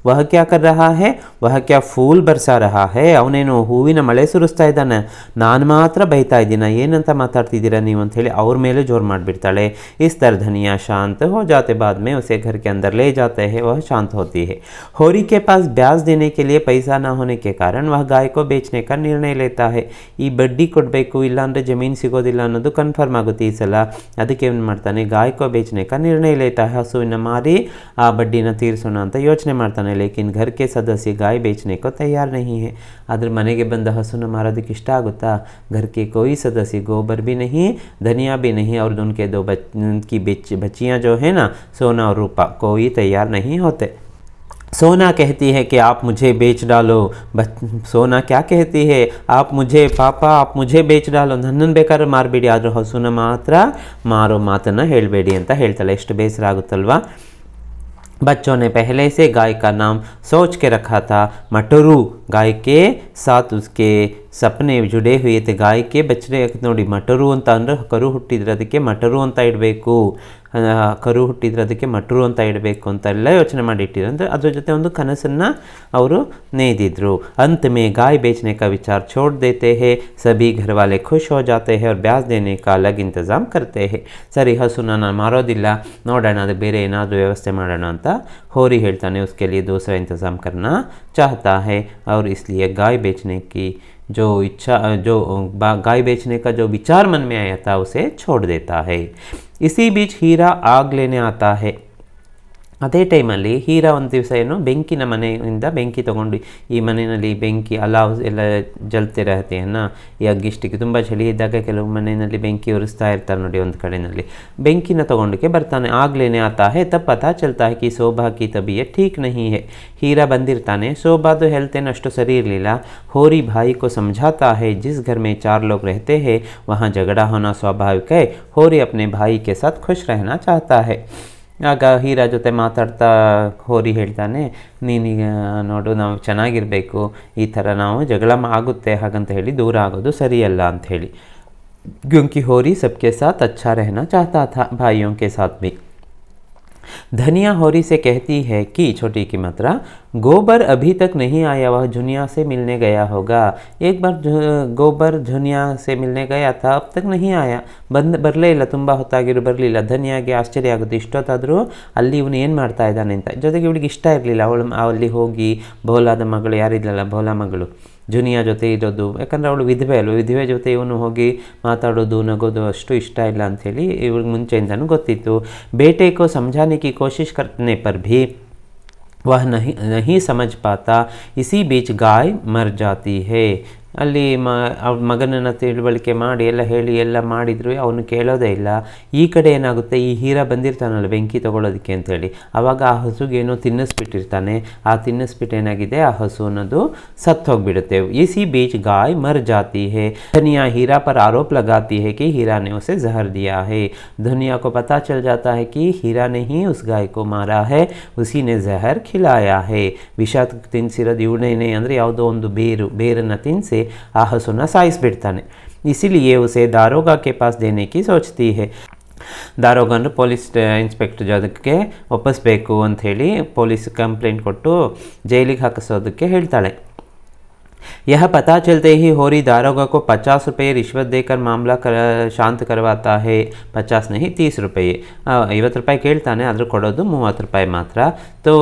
वह क्या कर रहा है, वह क्या फूल बरसा रहा है, ಅವನೇನು ಹೂವಿನ ಮಳೆ ಸುರಿಸ್ತಾ ಇದ್ದಾನೆ, ನಾನು ಮಾತ್ರ ಬೈತಾ ಇದ್ದೀನ, ಏನಂತ ಮಾತಾಡ್ತಿದ್ದೀರಾ ನೀವು ಅಂತ ಹೇಳಿ ಅವ್ರ ಮೇಲೆ ಜೋರು ಮಾಡಿಬಿಡ್ತಾಳೆ. इस तरह धनिया शांत हो जाते, बाद में उसे घर के अंदर ले जाते हैं, वह शांत होती है. होरी के पास ब्याज देने के लिए पैसा न होने के कारण वह गाय को बेचने का निर्णय लेता है. ಈ ಬಡ್ಡಿ ಕೊಡಬೇಕು ಇಲ್ಲಾಂದರೆ ಜಮೀನು ಸಿಗೋದಿಲ್ಲ ಅನ್ನೋದು ಕನ್ಫರ್ಮ್ ಆಗುತ್ತೆ ಈ ಸಲ. ಅದಕ್ಕೆ ಏನು ಮಾಡ್ತಾನೆ, ಗಾಯ್ ಕೋ ಬೇಚನೆ का निर्णय लेता है, ಹಸುವಿನ ಮಾರಿ ಆ ಬಡ್ಡಿನ ತೀರಿಸೋಣ ಅಂತ ಯೋಚನೆ ಮಾಡ್ತಾನೆ. लेकिन घर के सदस्य गाय बेचने को तैयार नहीं है. ಆದರೆ ಮನೆಗೆ ಬಂದ ಹಸುನ ಮಾರೋದಕ್ಕೆ ಇಷ್ಟ ಆಗುತ್ತಾ. घर के कोई सदस्य गोबर भी नहीं, धनिया भी नहीं, और उनके दो की बच्चियाँ जो है ना, सोना और रूपा, कोई तैयार नहीं होते. सोना कहती है कि आप मुझे बेच डालो. सोना क्या कहती है, आप मुझे पापा आप मुझे बेच डालो, ನನ್ನನ್ನು ಬೇಕಾದ್ರೆ ಮಾರಬೇಡಿ, ಆದರೂ ಹಸುನ ಮಾತ್ರ ಮಾರೋ ಮಾತನ್ನು ಹೇಳಬೇಡಿ ಅಂತ ಹೇಳ್ತಾಳೆ. ಎಷ್ಟು ಬೇಸರ ಆಗುತ್ತಲ್ವಾ. बच्चों ने पहले से गाय का नाम सोच के रखा था, मटरू. गाय के साथ उसके सपने जुड़े हुए थे. गाय के बच्चे ನೋಡಿ ಮಟರು ಅಂತ ಅಂದರೆ ಕರು ಹುಟ್ಟಿದ್ರದಕ್ಕೆ ಮಟರು ಅಂತ ಇಡಬೇಕು, ಕರು ಹುಟ್ಟಿದ್ರದಕ್ಕೆ ಮಟರು ಅಂತ ಇಡಬೇಕು ಅಂತೆಲ್ಲ ಯೋಚನೆ ಮಾಡಿ ಇಟ್ಟಿದ್ರು. ಅಂದರೆ ಅದ್ರ ಜೊತೆ ಒಂದು ಕನಸನ್ನು ಅವರು ನೇದಿದ್ರು. अंत में गाय बेचने का विचार छोड़ देते हैं, सभी घर वाले खुश हो जाते हैं और ब्याज देने का अलग इंतज़ाम करते हैं. ಸರಿ ಹಸುನ ನಾನು ಮಾರೋದಿಲ್ಲ, ನೋಡೋಣ ಅದು ಬೇರೆ ಏನಾದರೂ ವ್ಯವಸ್ಥೆ ಮಾಡೋಣ ಅಂತ होरी ಹೇಳ್ತಾನೆ. उसके लिए दूसरा इंतज़ाम करना चाहता है और इसलिए गाय बेचने की गाय बेचने का जो विचार मन में आया था उसे छोड़ देता है. इसी बीच हीरा आग लेने आता है. ಅದೇ ಟೈಮಲ್ಲಿ ಹೀರಾ ಒಂದು ದಿವಸ ಏನು ಬೆಂಕಿನ ಮನೆಯಿಂದ ಬೆಂಕಿ ತೊಗೊಂಡು, ಈ ಮನೆಯಲ್ಲಿ ಬೆಂಕಿ ಅಲಾವ್ ಎಲ್ಲ ಜಲ್ತೆ ರಹತೆಯನ್ನ, ಈ ಅಗ್ಗಿಷ್ಟಿಗೆ ತುಂಬ ಚಳಿ ಇದ್ದಾಗ ಕೆಲವು ಮನೆಯಲ್ಲಿ ಬೆಂಕಿ ಉರಿಸ್ತಾ ಇರ್ತಾರೆ ನೋಡಿ, ಒಂದು ಕಡೆಯಲ್ಲಿ ಬೆಂಕಿನ ತೊಗೊಂಡಕ್ಕೆ ಬರ್ತಾನೆ. ಆಗ್ಲೇನೆ ಆತಾ ಹೇ ತಬ್ ಪತಾ ಚಲ್ತಾ ಹೈ ಕಿ ಶೋಭಾ ಕಿ ತಬೀಯತ್ ಠೀಕ್ ನಹೀ ಹೈ. ಹೀರಾ ಬಂದಿರ್ತಾನೆ, ಶೋಭಾದು ಹೆಲ್ತ್ ಏನು ಅಷ್ಟು ಸರಿ ಇರಲಿಲ್ಲ. ಹೋರಿ ಭಾಯಿ ಕೋ ಸಮझाता है जिस घर में 4 लोग रहते हैं वहाँ झगड़ा होना स्वाभाविक है. होरी अपने भाई के साथ खुश रहना चाहता है. ಆಗ ಹೀರಾ ಜೊತೆ ಮಾತಾಡ್ತಾ ಹೋರಿ ಹೇಳ್ತಾನೆ, ನೀನೀಗ ನೋಡು ನಾವು ಚೆನ್ನಾಗಿರಬೇಕು, ಈ ಥರ ನಾವು ಜಗಳ ಆಗುತ್ತೆ ಹಾಗಂತ ಹೇಳಿ ದೂರ ಆಗೋದು ಸರಿಯಲ್ಲ ಅಂಥೇಳಿ. क्योंकि होरी सबके साथ अच्छा रहना चाहता था, भाइयों के साथ भी. धनिया होरी से कहती है कि छोटी की मात्रा गोबर अभी तक नहीं आया, वह झुनिया से मिलने गया होगा. एक बार गोबर झुनिया से मिलने गया था, अब तक नहीं आया. ಬರಲೇ ಇಲ್ಲ, ತುಂಬ ಹೊತ್ತಾಗಿರು ಬರಲಿಲ್ಲ. ಧನಿಯಾಗೆ ಆಶ್ಚರ್ಯ ಆಗುತ್ತೆ, ಇಷ್ಟೊತ್ತಾದರೂ ಅಲ್ಲಿ ಇವನು ಏನು ಮಾಡ್ತಾ ಇದ್ದಾನೆ ಅಂತ. ಜೊತೆಗೆ ಇವಳಿಗೆ ಇಷ್ಟ ಇರಲಿಲ್ಲ, ಅವಳು ಅಲ್ಲಿ ಹೋಗಿ ಭೋಲಾದ ಮಗಳು ಯಾರಿದ್ಲಲ್ಲ, ಭೋಲಾ ಮಗಳು ಜುನಿಯಾ ಜೊತೆ ಇರೋದು, ಯಾಕಂದರೆ ಅವಳು ವಿಧವೆ ಅಲ್ವ, ವಿಧವೆ ಜೊತೆ ಇವನು ಹೋಗಿ ಮಾತಾಡೋದು ನಗೋದು ಅಷ್ಟು ಇಷ್ಟ ಇಲ್ಲ ಅಂಥೇಳಿ ಇವ್ರಿಗೆ ಮುಂಚೆಯಿಂದನೂ ಗೊತ್ತಿತ್ತು. ಬೇಟೆ ಕೋ ಸಮझाने की कोशिश करने पर भी वह नहीं समझ पाता. इसी बीच गाय मर जाती है. ಅಲ್ಲಿ ಅವ್ರ ಮಗನನ್ನು ತಿಳುವಳಿಕೆ ಮಾಡಿ ಎಲ್ಲ ಹೇಳಿ ಎಲ್ಲ ಮಾಡಿದ್ರು, ಅವನು ಕೇಳೋದೇ ಇಲ್ಲ. ಈ ಕಡೆ ಏನಾಗುತ್ತೆ, ಈ ಹೀರಾ ಬಂದಿರ್ತಾನಲ್ಲ ಬೆಂಕಿ ತೊಗೊಳೋದಕ್ಕೆ ಅಂಥೇಳಿ, ಆವಾಗ ಆ ಹಸುಗೇನೋ ತಿನ್ನಿಸ್ಬಿಟ್ಟಿರ್ತಾನೆ. ಆ ತಿನ್ನಿಸ್ಬಿಟ್ಟು ಏನಾಗಿದೆ, ಆ ಹಸು ಅನ್ನೋದು ಸತ್ತು ಹೋಗಿಬಿಡುತ್ತೆ. इसी बीच गाय मर जाती है. धनिया हीरा पर आरोप लगाती है कि हीरा ने उसे जहर दिया है. धनिया को पता चल जाता है कि हीरा ने ही उस गाय को मारा है, उसी ने जहर खिलाया है. ವಿಷ ತಿನ್ಸಿರೋದು ಇವನೇನೆ ಅಂದರೆ ಯಾವುದೋ ಒಂದು ಬೇರನ್ನು ತಿನ್ನಿಸಿ ಆ ಹಸುನ ಸಾಯಿಸಿಬಿಡ್ತಾನೆ. इसीलिए उसे दारोगा के पास देने की सोचती है. ದಾರೋಗನು ಪೊಲೀಸ್ ಇನ್ಸ್ಪೆಕ್ಟರ್ ಅದಕ್ಕೆ ಒಪ್ಪಿಸ್ಬೇಕು ಅಂಥೇಳಿ ಪೊಲೀಸ್ ಕಂಪ್ಲೇಂಟ್ ಕೊಟ್ಟು ಜೈಲಿಗೆ ಹಾಕಿಸೋದಕ್ಕೆ ಹೇಳ್ತಾಳೆ. यह पता चलते ही होरी दारोगा को 50 रुपये रिश्वत देकर मामला शांत करवाता है. 50 नहीं 30 रुपये, 50 ರೂಪಾಯಿ ಕೇಳ್ತಾನೆ, ಆದರೂ ಕೊಡೋದು 30 ರೂಪಾಯಿ ಮಾತ್ರ. तो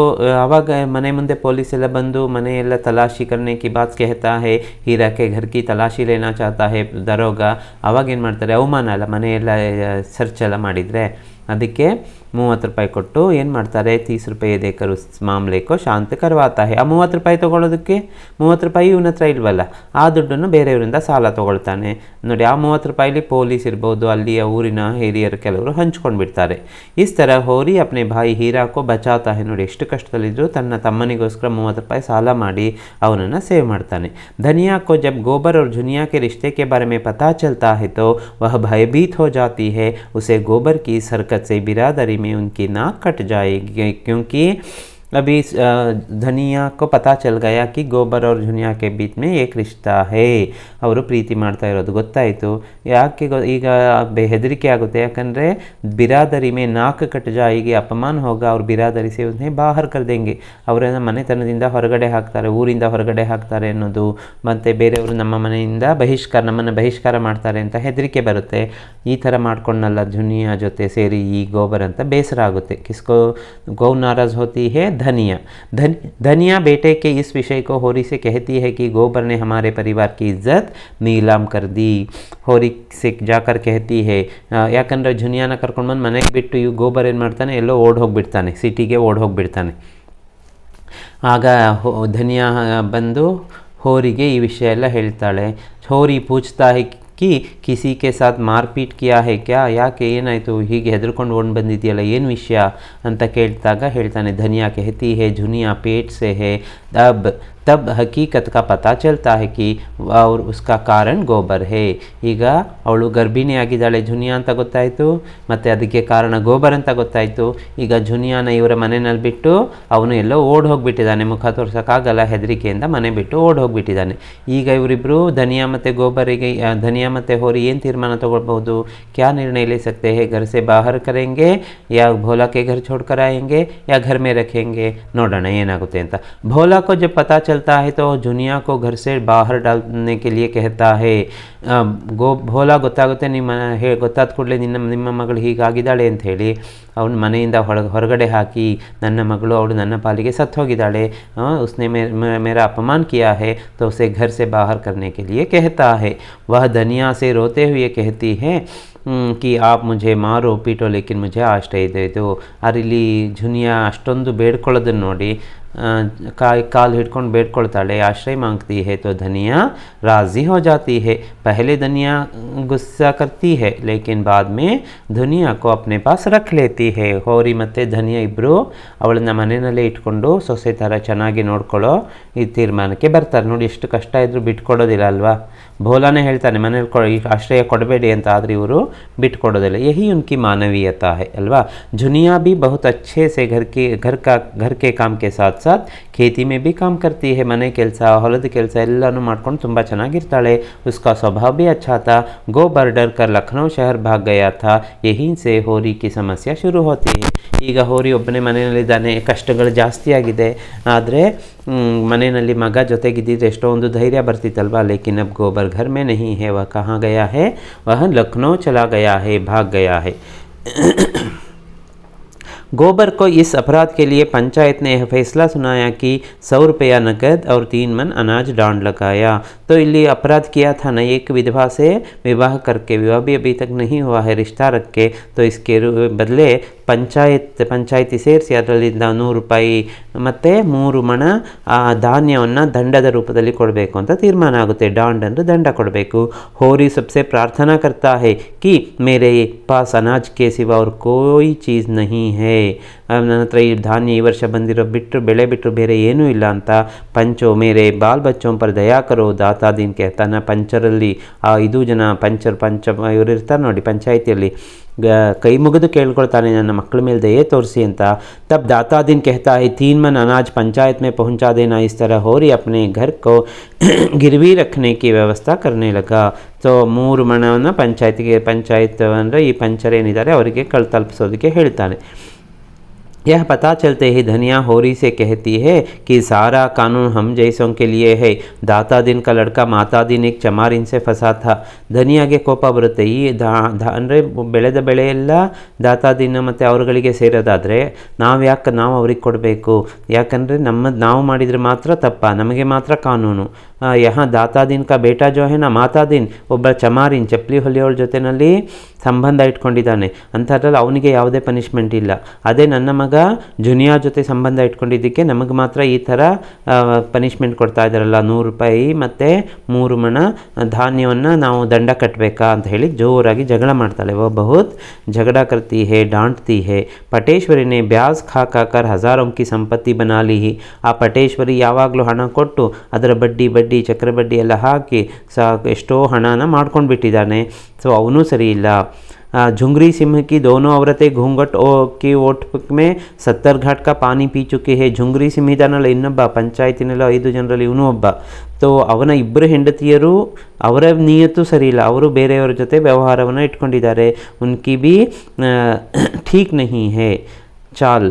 आवाग मने मुंदे पुलिस ಎಲ್ಲ ಬಂದು ಮನೆ ಎಲ್ಲ ತಲಾಶಿ करने की बात कहता है. हीरा के घर की तलाशी लेना चाहता है दारोगा. ಆವಾಗ ಏನು ಮಾಡ್ತಾರೆ, ಅವಮಾನ ಅಲ್ಲ, ಮನೆ ಎಲ್ಲ ಸರ್ಚ್ ಎಲ್ಲ ಮಾಡಿದರೆ ಅದಕ್ಕೆ 30 ರೂಪಾಯಿ ಕೊಟ್ಟು ಏನು ಮಾಡ್ತಾರೆ, 30 ರೂಪಾಯಿ ದೇಕರು ಮಾಮಲೆಕೋ ಶಾಂತ ಕರ್ವಾತಾ ಹೇ. ಆ 30 ರೂಪಾಯಿ ತೊಗೊಳೋದಕ್ಕೆ 30 ರೂಪಾಯಿ ಇವನ ಹತ್ರ ಇಲ್ವಲ್ಲ, ಆ ದುಡ್ಡನ್ನು ಬೇರೆಯವರಿಂದ ಸಾಲ ತೊಗೊಳ್ತಾನೆ ನೋಡಿ. ಆ 30 ರೂಪಾಯಿಲಿ ಪೊಲೀಸ್ ಇರ್ಬೋದು, ಅಲ್ಲಿಯ ಊರಿನ ಹಿರಿಯರು ಕೆಲವರು ಹಂಚ್ಕೊಂಡು ಬಿಡ್ತಾರೆ. ಇಸ್ ಥರ ಹೋರಿ ಅಪ್ನೆ ಭಾಯಿ ಹೀರಾಕೋ ಬಚಾತಾ ಹೇ. ನೋಡಿ ಎಷ್ಟು ಕಷ್ಟದಲ್ಲಿದ್ದರೂ ತನ್ನ ತಮ್ಮನಿಗೋಸ್ಕರ 30 ರೂಪಾಯಿ ಸಾಲ ಮಾಡಿ ಅವನನ್ನು ಸೇವ್ ಮಾಡ್ತಾನೆ. धनिया को जब गोबर और झुनिया के रिश्ते के बारे में पता चलता है तो वह भयभीत हो जाती है. उसे गोबर की इस हरकत से बिरादरी में उनकी नाक कट जाएगी, क्योंकि अभी धनिया को पता चल गया कि गोबर और झुनिया के बीच में एक रिश्ता है. ಅವರು ಪ್ರೀತಿ ಮಾಡ್ತಾ ಇರೋದು ಗೊತ್ತಾಯಿತು. ಯಾಕೆ ಈಗ ಹೆದರಿಕೆ ಆಗುತ್ತೆ, ಯಾಕಂದರೆ ಬಿರಾದರಿ ಮೇ ನಾಕ್ ಕಟ್ ಜಾಯಿಗೆ, ಅಪಮಾನ ಹೋಗ ಅವ್ರ ಬಿರಾದರಿ ಸೇ ಉನ್ಹೇ ಬಾಹರ್ ಕರ್ ದೇಂಗೆ, ಅವರನ್ನು ಮನೆತನದಿಂದ ಹೊರಗಡೆ ಹಾಕ್ತಾರೆ, ಊರಿಂದ ಹೊರಗಡೆ ಹಾಕ್ತಾರೆ ಅನ್ನೋದು, ಮತ್ತು ಬೇರೆಯವರು ನಮ್ಮ ಮನೆಯಿಂದ ನಮ್ಮನ್ನು ಬಹಿಷ್ಕಾರ ಮಾಡ್ತಾರೆ ಅಂತ ಹೆದರಿಕೆ ಬರುತ್ತೆ. ಈ ಥರ ಮಾಡ್ಕೊಂಡಲ್ಲ ಝುನಿಯಾ ಜೊತೆ ಸೇರಿ ಈ ಗೋಬರ್ ಅಂತ ಬೇಸರ ಆಗುತ್ತೆ. ಕಿಸ್ಕೋ ಗೌ ನಾರಾಜ್ ಹೋತಿ ಹೇ धनिया बेटे के इस विषय को होरी से कहती है कि गोबर ने हमारे परिवार की इज्जत नीलाम कर दी. होरी से जाकर कहती है, ಯಾಕಂದರೆ ಝುನಿಯಾನ ಕರ್ಕೊಂಡು ಬಂದು ಮನೆಗೆ ಬಿಟ್ಟು ಇವು ಗೋಬರ್ ಏನು ಮಾಡ್ತಾನೆ, ಎಲ್ಲೋ ಓಡ್ ಹೋಗಿಬಿಡ್ತಾನೆ, ಸಿಟಿಗೆ ಓಡ್ ಹೋಗಿಬಿಡ್ತಾನೆ. ಆಗ ಧನಿಯಾ ಬಂದು ಹೋರಿಗೆ ಈ ವಿಷಯ ಎಲ್ಲ ಹೇಳ್ತಾಳೆ. ಹೋರಿ ಪೂಚ್ತಾ ಹೇ कि किसी के साथ मारपीट किया है क्या, ಯಾಕೆ ಏನಾಯಿತು, ಹೀಗೆ ಹೆದರ್ಕೊಂಡು ಓಡ್ ಬಂದಿದೆಯಲ್ಲ, ಏನು ವಿಷಯ ಅಂತ ಕೇಳಿದಾಗ ಹೇಳ್ತಾನೆ, ಧನಿಯಾ कहती है झुनिया पेट से है, तब हकीकत का पता चलता है कि और उसका कारण गोबर है. ಈಗ ಅವಳು ಗರ್ಭಿಣಿ ಆಗಿದ್ದಾಳೆ ಝುನಿಯಾ ಅಂತ ಗೊತ್ತಾಯಿತು, ಮತ್ತು ಅದಕ್ಕೆ ಕಾರಣ ಗೋಬರ್ ಅಂತ ಗೊತ್ತಾಯಿತು. ಈಗ ಝುನಿಯಾನ ಇವರ ಮನೆಯಲ್ಲಿ ಬಿಟ್ಟು ಅವನು ಎಲ್ಲೋ ಓಡ್ ಹೋಗಿಬಿಟ್ಟಿದ್ದಾನೆ, ಮುಖ ತೋರ್ಸೋಕ್ಕಾಗಲ್ಲ ಹೆದರಿಕೆಯಿಂದ ಮನೆ ಬಿಟ್ಟು ಓಡ್ ಹೋಗಿಬಿಟ್ಟಿದ್ದಾನೆ. ಈಗ ಇವರಿಬ್ಬರು ಧನಿಯಾ ಮತ್ತು ಗೋಬರಿಗೆ, ಧನಿಯಾ ಮತ್ತು ಹೋರಿ ಏನು ತೀರ್ಮಾನ ತೊಗೊಳ್ಬೋದು, क्या निर्णय ले सकते हैं, घर से बाहर करेंगे या भोला के घर छोड़कर आएंगे या घर में रखेंगे, ನೋಡೋಣ ಏನಾಗುತ್ತೆ ಅಂತ. भोला को जब पता चलता है तो झुनिया को घर से बाहर डालने के लिए कहता है. ಭೋಲಾ ಗೊತ್ತಾಗುತ್ತೆ, ಗೊತ್ತಾದ ಕೂಡಲೇ ನಿಮ್ಮ ಮಗಳು ಹೀಗಾಗಿದ್ದಾಳೆ ಅಂಥೇಳಿ ಅವನ ಮನೆಯಿಂದ ಹೊರಗಡೆ ಹಾಕಿ, ನನ್ನ ಮಗಳು ಅವಳು ನನ್ನ ಪಾಲಿಗೆ ಸತ್ತು ಹೋಗಿದ್ದಾಳೆ, उसने मेरा अपमान किया है तो उसे घर से बाहर करने के लिए कहता है. वह धनिया से रोते हुए कहती है कि आप मुझे मारो पीटो लेकिन मुझे आश्रय दे दो. ಅಲ್ಲಿ ಝುನಿಯಾ ಅಷ್ಟೊಂದು ಬೇಡ್ಕೊಳ್ಳೋದನ್ನು ನೋಡಿ काल हिडಕೊಂಡು ಬೇಡ್ಕೊಳ್ತಾಳೆ, आश्रय मांगती है तो धनिया राज़ी हो जाती है. पहले धनिया गुस्सा करती है लेकिन बाद में धनिया को अपने पास रख लेती है. ಹೋರಿ ಮತ್ತು ಧನಿಯಾ ಇಬ್ಬರು ಅವಳನ್ನ ಮನೆಯಲ್ಲೇ ಇಟ್ಕೊಂಡು ಸೊಸೆ ಥರ ಚೆನ್ನಾಗಿ ನೋಡ್ಕೊಳ್ಳೋ ಈ ತೀರ್ಮಾನಕ್ಕೆ ಬರ್ತಾರೆ. ನೋಡಿ ಎಷ್ಟು ಕಷ್ಟ ಇದ್ದರೂ ಬಿಟ್ಕೊಡೋದಿಲ್ಲ ಅಲ್ವಾ. ಭೋಲಾನೇ ಹೇಳ್ತಾನೆ ಮನೇಲಿ ಆಶ್ರಯ ಕೊಡಬೇಡಿ ಅಂತ, ಆದರೆ ಇವರು ಬಿಟ್ಕೊಡೋದಿಲ್ಲ. यही उनकी मानवीयता है ಅಲ್ವಾ. झुनिया भी बहुत अच्छे से घर के काम के साथ साथ खेती में भी काम करती है. ಮನೆ ಕೆಲಸ, ಹೊಲದ ಕೆಲಸ ಎಲ್ಲನೂ ಮಾಡ್ಕೊಂಡು ತುಂಬ ಚೆನ್ನಾಗಿರ್ತಾಳೆ. उसका स्वभाव भी अच्छा था. गोबर डर कर लखनऊ शहर भाग गया था. यहीं से होरी की समस्या शुरू होती है. ಈಗ ಹೋರಿ ಒಬ್ಬನೇ ಮನೆಯಲ್ಲಿದ್ದಾನೆ, ಕಷ್ಟಗಳು ಜಾಸ್ತಿ ಆಗಿದೆ, ಆದರೆ ಮನೆಯಲ್ಲಿ ಮಗ ಜೊತೆಗಿದ್ದಿದ್ರೆ ಎಷ್ಟೋ ಒಂದು ಧೈರ್ಯ ಬರ್ತಿತ್ತಲ್ವಾ. ಲೇಕಿನ್ अब गोबर घर में नहीं है, वह कहाँ गया है, वह लखनऊ चला गया है, भाग गया है. गोबर को इस अपराध के लिए पंचायत ने यह फैसला सुनाया कि 100 रुपया नकद और 3 मन अनाज डांड लगाया. तो इल्ली अपराध किया था ना, एक विधवा से विवाह करके, विवाह भी अभी तक नहीं हुआ है, रिश्ता रख के, तो इसके बदले ಪಂಚಾಯಿತಿ ಸೇರಿಸಿ ಅದರಲ್ಲಿಂದ 100 ರೂಪಾಯಿ ಮತ್ತು 3 ಮಣ ಧಾನ್ಯವನ್ನು ದಂಡದ ರೂಪದಲ್ಲಿ ಕೊಡಬೇಕು ಅಂತ ತೀರ್ಮಾನ ಆಗುತ್ತೆ. ಡಾಂಡ್ ಅಂದರೆ ದಂಡ ಕೊಡಬೇಕು. ಹೋರಿ ಸಬ್ಸೆ ಪ್ರಾರ್ಥನಾ ಕರ್ತಾ ಹೇ ಕಿ ಮೇರೆ ಪಾಸ್ ಅನಾಜ್ ಕೆ ಸಿವಾ ಅವ್ರ ಕೋಯಿ ಚೀಸ್ ನಹೀ ಹೇ, ನನ್ನ ಹತ್ರ ಈ ಧಾನ್ಯ ಈ ವರ್ಷ ಬಂದಿರೋ ಬೆಳೆ ಬಿಟ್ಟರು ಬೇರೆ ಏನೂ ಇಲ್ಲ ಅಂತ. ಪಂಚೋ ಮೇರೆ ಬಾಲ್ ಬಚ್ಚೋಂ ಪರ್ ದಯಾ ಕರೋ ದಾತಾ ದೀನ್ ಕೇಳ್ತಾನೆ. ಪಂಚರಲ್ಲಿ 5 ಜನ ಪಂಚ ಇವರು ಇರ್ತಾರೆ ನೋಡಿ ಪಂಚಾಯಿತಿಯಲ್ಲಿ, ಕೈ ಮುಗಿದು ಕೇಳ್ಕೊಳ್ತಾನೆ ನನ್ನ ಮಕ್ಕಳ ಮೇಲೆ ದಯೆ ತೋರಿಸಿ ಅಂತ. तब दाता दिन कहता है 3 मन अनाज पंचायत में पहुंचा देना। इस तरह होरी अपने घर को गिरवी रखने की व्यवस्था करने लगा. ಸೊ 3 ಮಣವನ್ನು ಪಂಚಾಯತ್ ಅಂದರೆ ಈ ಪಂಚರೇನಿದ್ದಾರೆ ಅವರಿಗೆ ತಲುಪಿಸೋದಕ್ಕೆ ಹೇಳ್ತಾನೆ. यह पता चलते ही धनिया होरी से कहती है कि सारा कानून हम जैसों के लिए है. दाता दिन का लड़का माता दिन एक चमार इनसे फंसा था. ಧನಿಯಾಗೆ ಕೋಪ ಬರುತ್ತೆ. ಈ ಅಂದರೆ ಬೆಳೆದ ಬೆಳೆ ಎಲ್ಲ ದಾತಾ ದಿನ ಮತ್ತು ಅವರುಗಳಿಗೆ ಸೇರೋದಾದರೆ ನಾವು ಅವ್ರಿಗೆ ಕೊಡಬೇಕು. ಯಾಕಂದರೆ ನಾವು ಮಾಡಿದರೆ ಮಾತ್ರ ತಪ್ಪ, ನಮಗೆ ಮಾತ್ರ ಕಾನೂನು. यहाँ दाता दिन का बेटा जो है ना माता दिन ಒಬ್ಬ ಚಮಾರಿನ್ ಚಪ್ಪಲಿ ಹೊಲಿಯೋಳ ಜೊತೆಯಲ್ಲಿ ಸಂಬಂಧ ಇಟ್ಕೊಂಡಿದ್ದಾನೆ ಅಂಥದ್ರಲ್ಲಿ ಅವನಿಗೆ ಯಾವುದೇ ಪನಿಷ್ಮೆಂಟ್ ಇಲ್ಲ. ಅದೇ ನನ್ನ ಮಗ ಜುನಿಯಾ ಜೊತೆ ಸಂಬಂಧ ಇಟ್ಕೊಂಡಿದ್ದಕ್ಕೆ ನಮಗೆ ಮಾತ್ರ ಈ ಥರ ಪನಿಷ್ಮೆಂಟ್ ಕೊಡ್ತಾ ಇದ್ದಾರಲ್ಲ, 100 ರೂಪಾಯಿ ಮತ್ತು 3 ಮಣ ಧಾನ್ಯವನ್ನು ನಾವು ದಂಡ ಕಟ್ಟಬೇಕಾ ಅಂತ ಹೇಳಿ ಜೋರಾಗಿ ಜಗಳ ಮಾಡ್ತಾಳೆ. वो बहुत झगड़ा करती है, डांटती है. ಪಟೇಶ್ವರಿ ने ब्याज खा खाकर हज़ारों की संपत्ति बना ली. ಆ ಪಟೇಶ್ವರಿ ಯಾವಾಗಲೂ ಹಣ ಕೊಟ್ಟು ಅದರ ಬಡ್ಡಿ ಚಕ್ರಬಡ್ಡಿ ಎಲ್ಲ ಹಾಕಿ ಎಷ್ಟೋ ಹಣನ ಮಾಡ್ಕೊಂಡು ಬಿಟ್ಟಿದ್ದಾನೆ. ಸೊ ಅವನು ಸರಿ ಇಲ್ಲ. झुंगरी सिंह की दोनों औरतें घूंघट की ओट में 70 घाट का पानी पी चुकी है. झुंगರಿ ಸಿಂಹ ಇದ್ದಾನಲ್ಲ ಇನ್ನೊಬ್ಬ ಪಂಚಾಯತಿನೆಲ್ಲ 5 ಜನರಲ್ಲಿ ಇವನು ಒಬ್ಬ. ಸೊ ಅವನ ಇಬ್ಬರು ಹೆಂಡತಿಯರು ಅವರ ನಿಯತ್ತು ಸರಿ ಇಲ್ಲ, ಅವರು ಬೇರೆಯವರ ಜೊತೆ ವ್ಯವಹಾರವನ್ನು ಇಟ್ಕೊಂಡಿದ್ದಾರೆ. ಉನ್ಕಿ भी ठीक नहीं है. चाल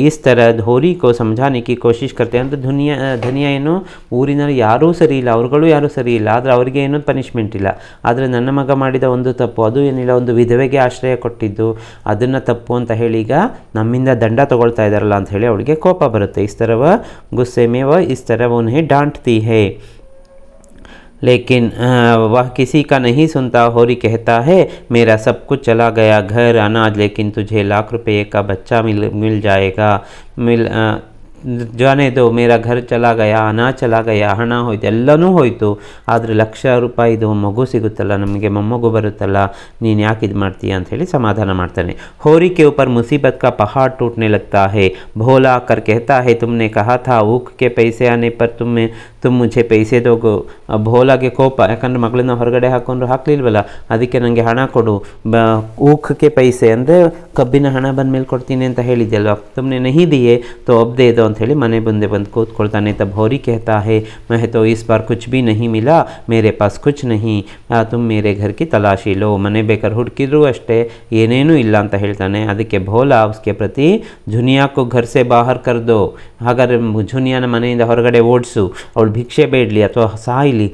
इस तरह होरी को समझाने की कोशिश करते हैं. ಅಂದರೆ ಧನಿಯಾ ಏನು ಊರಿನಲ್ಲಿ ಯಾರೂ ಸರಿ ಇಲ್ಲ, ಅವ್ರುಗಳು ಯಾರೂ ಸರಿ ಇಲ್ಲ, ಆದರೆ ಅವರಿಗೆ ಏನೂ ಪನಿಷ್ಮೆಂಟ್ ಇಲ್ಲ. ಆದರೆ ನನ್ನ ಮಗ ಮಾಡಿದ ಒಂದು ತಪ್ಪು, ಅದು ಏನಿಲ್ಲ, ಒಂದು ವಿಧವೆಗೆ ಆಶ್ರಯ ಕೊಟ್ಟಿದ್ದು, ಅದನ್ನು ತಪ್ಪು ಅಂತ ಹೇಳಿ ಈಗ ನಮ್ಮಿಂದ ದಂಡ ತಗೊಳ್ತಾ ಇದ್ದಾರಲ್ಲ ಅಂತ ಹೇಳಿ ಅವಳಿಗೆ ಕೋಪ ಬರುತ್ತೆ. इस तरह वह गुस्से में वह इस तरह उन्हें डांटती है. लेकिन वह किसी का नहीं सुनता. होरी कहता है मेरा सब कुछ चला गया, घर अनाज, लेकिन तुझे लाख रुपये का बच्चा मिल जाएगा. जाने दो, मेरा घर चला गया, अनाज चला गया, ಹಣ ಹೋಯ್ತು, ಎಲ್ಲನೂ ಹೋಯಿತು, ಆದರೆ ₹1,00,000 ಮಗು ಸಿಗುತ್ತಲ್ಲ, ನಮಗೆ ಮೊಮ್ಮಗು ಬರುತ್ತಲ್ಲ, ನೀನು ಯಾಕೆ ಇದು ಮಾಡ್ತೀಯ ಅಂತ ಹೇಳಿ ಸಮಾಧಾನ ಮಾಡ್ತಾನೆ. होरी के ऊपर मुसीबत का पहाड़ टूटने लगता है. भोला आकर कहता है तुमने कहा था ऊख के पैसे आने पर तुम मुझे पैसे दोगो. ಭೋಲಾಗೆ ಕೋಪ, ಯಾಕಂದರೆ ಮಗಳನ್ನ ಹೊರಗಡೆ ಹಾಕೊಂಡ್ರು ಹಾಕ್ಲಿಲ್ವಲ್ಲ, ಅದಕ್ಕೆ ನನಗೆ ಹಣ ಕೊಡು. ಊಖಕ್ಕೆ ಪೈಸೆ ಅಂದರೆ ಕಬ್ಬಿನ ಹಣ ಬಂದ ಮೇಲೆ ಕೊಡ್ತೀನಿ ಅಂತ ಹೇಳಿದ್ಯಲ್ವ, ತುಮ್ನೆ ನಹಿ ದಿಯೆ ತೋ ಅಬ್ ದೇ ದೋ ಅಂತ ಹೇಳಿ ಮನೆ ಮುಂದೆ ಬಂದು ಕೂತ್ಕೊಳ್ತಾನೆ. तब होरी कहता है मैं तो इस बार कुछ भी नहीं मिला, मेरे पास कुछ नहीं, तुम मेरे घर की तलाशी लो. ಮನೆ ಬೇಕಾದ್ರೆ ಹುಡುಕಿದ್ರು ಅಷ್ಟೇ, ಏನೇನೂ ಇಲ್ಲ ಅಂತ ಹೇಳ್ತಾನೆ. ಅದಕ್ಕೆ ಭೋಲಾ उसके प्रति झुनिया को घर से बाहर कर दो. ಹಾಗಾದ್ರೆ ಝುನಿಯಾನ ಮನೆಯಿಂದ ಹೊರಗಡೆ ಓಡಿಸು, ಅವಳು ಭಿಕ್ಷೆ ಬೇಡಲಿ ಅಥವಾ ಸಾಯಲಿ,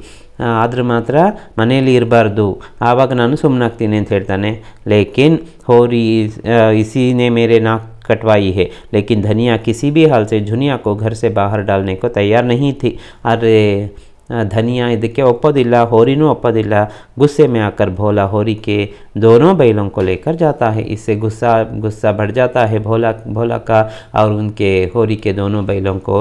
ಆದ್ರೆ ಮಾತ್ರ ಮನೆಯಲ್ಲಿ ಇರಬಾರ್ದು, ಆವಾಗ ನಾನು ಸುಮ್ಮನಾಗ್ತೀನಿ ಅಂತ ಹೇಳ್ತಾನೆ. ಲೇಕಿನ್ ಹೋರಿ इसी ने मेरे नाक कटवाई है. लेकिन धनिया किसी भी हाल से झुनिया को घर से बाहर डालने को तैयार नहीं थी. अरे ಧನಿಯಾ ಇದಕ್ಕೆ ಒಪ್ಪೋದಿಲ್ಲ, ಹೋರಿನೂ ಒಪ್ಪೋದಿಲ್ಲ. गुस्से में आकर भोला होरी के दोनों बैलों को लेकर जाता है. इससे गुस्सा बढ़ जाता है भोला का, और उनके होरी के दोनों बैलों को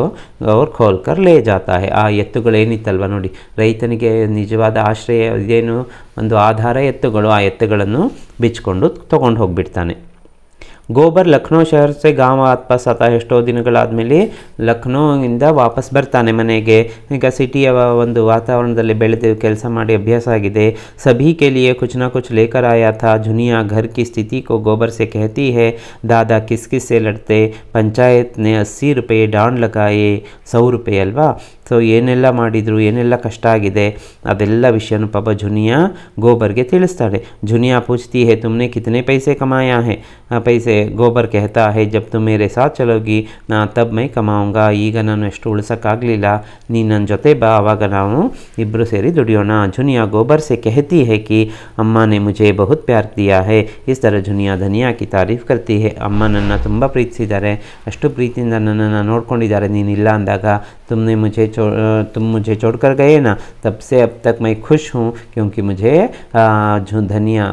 और खोल कर ले जाता है. ಆ ಎತ್ತುಗಳೇನಿತ್ತಲ್ವ ನೋಡಿ, ರೈತನಿಗೆ ನಿಜವಾದ ಆಶ್ರಯ ಇದೇನು ಒಂದು ಆಧಾರ ಎತ್ತುಗಳು, ಆ ಎತ್ತುಗಳನ್ನು ಬಿಚ್ಕೊಂಡು ತೊಗೊಂಡು ಹೋಗಿಬಿಡ್ತಾನೆ. ಗೋಬರ್ ಲಕ್ನೋ ಶಹರ್ ಸೆ ಗಾಂವ್ ವಾಪಸ್ ಆತ. ಎಷ್ಟೋ ದಿನಗಳಾದಮೇಲೆ ಲಕ್ನೋಯಿಂದ ವಾಪಸ್ ಬರ್ತಾನೆ ಮನೆಗೆ. ಈಗ ಸಿಟಿಯ ಒಂದು ವಾತಾವರಣದಲ್ಲಿ ಬೆಳೆದು ಕೆಲಸ ಮಾಡಿ ಅಭ್ಯಾಸ ಆಗಿದೆ. ಸಭಿ ಕೆ ಲಿಯೆ ಕುछ ना कुछ लेकर आया था. झुनिया घर की स्थिति को गोबर से कहती है दादा किस किस से लड़ते, पंचायत ने 80 रुपये डांड लगाए. 100 रुपये ಅಲ್ವಾ. ಸೊ ಏನೆಲ್ಲ ಮಾಡಿದರು, ಏನೆಲ್ಲ ಕಷ್ಟ ಆಗಿದೆ ಅದೆಲ್ಲ ವಿಷಯನೂ ಪಾಪ झुनिया गोबर के ತಿಳಿಸ್ತಾಳೆ. झुनिया पूछती है तुमने कितने पैसे कमाया है. पैसे गोबर कहता है जब तुम मेरे साथ चलोगी ना तब मैं कमाऊँगा. ಈಗ ನಾನು ಎಷ್ಟು ಉಳಿಸೋಕ್ಕಾಗಲಿಲ್ಲ, ನೀನು ನನ್ನ ಜೊತೆ ಬಾ, ಆವಾಗ ನಾವು ಇಬ್ಬರು ಸೇರಿ ದುಡಿಯೋಣ. झुनिया गोबर से कहती है कि अम्मा ने मुझे बहुत प्यार दिया है. इस तरह झुनिया धनिया की तारीफ़ करती है. ಅಮ್ಮ ನನ್ನ ತುಂಬ ಪ್ರೀತಿಸಿದ್ದಾರೆ, ಅಷ್ಟು ಪ್ರೀತಿಯಿಂದ ನನ್ನನ್ನು ನೋಡ್ಕೊಂಡಿದ್ದಾರೆ ನೀನಿಲ್ಲ ಅಂದಾಗ. तुम मुझे छोड़कर गए ना, तब से अब तक मैं खुश हूँ, क्योंकि मुझे धनिया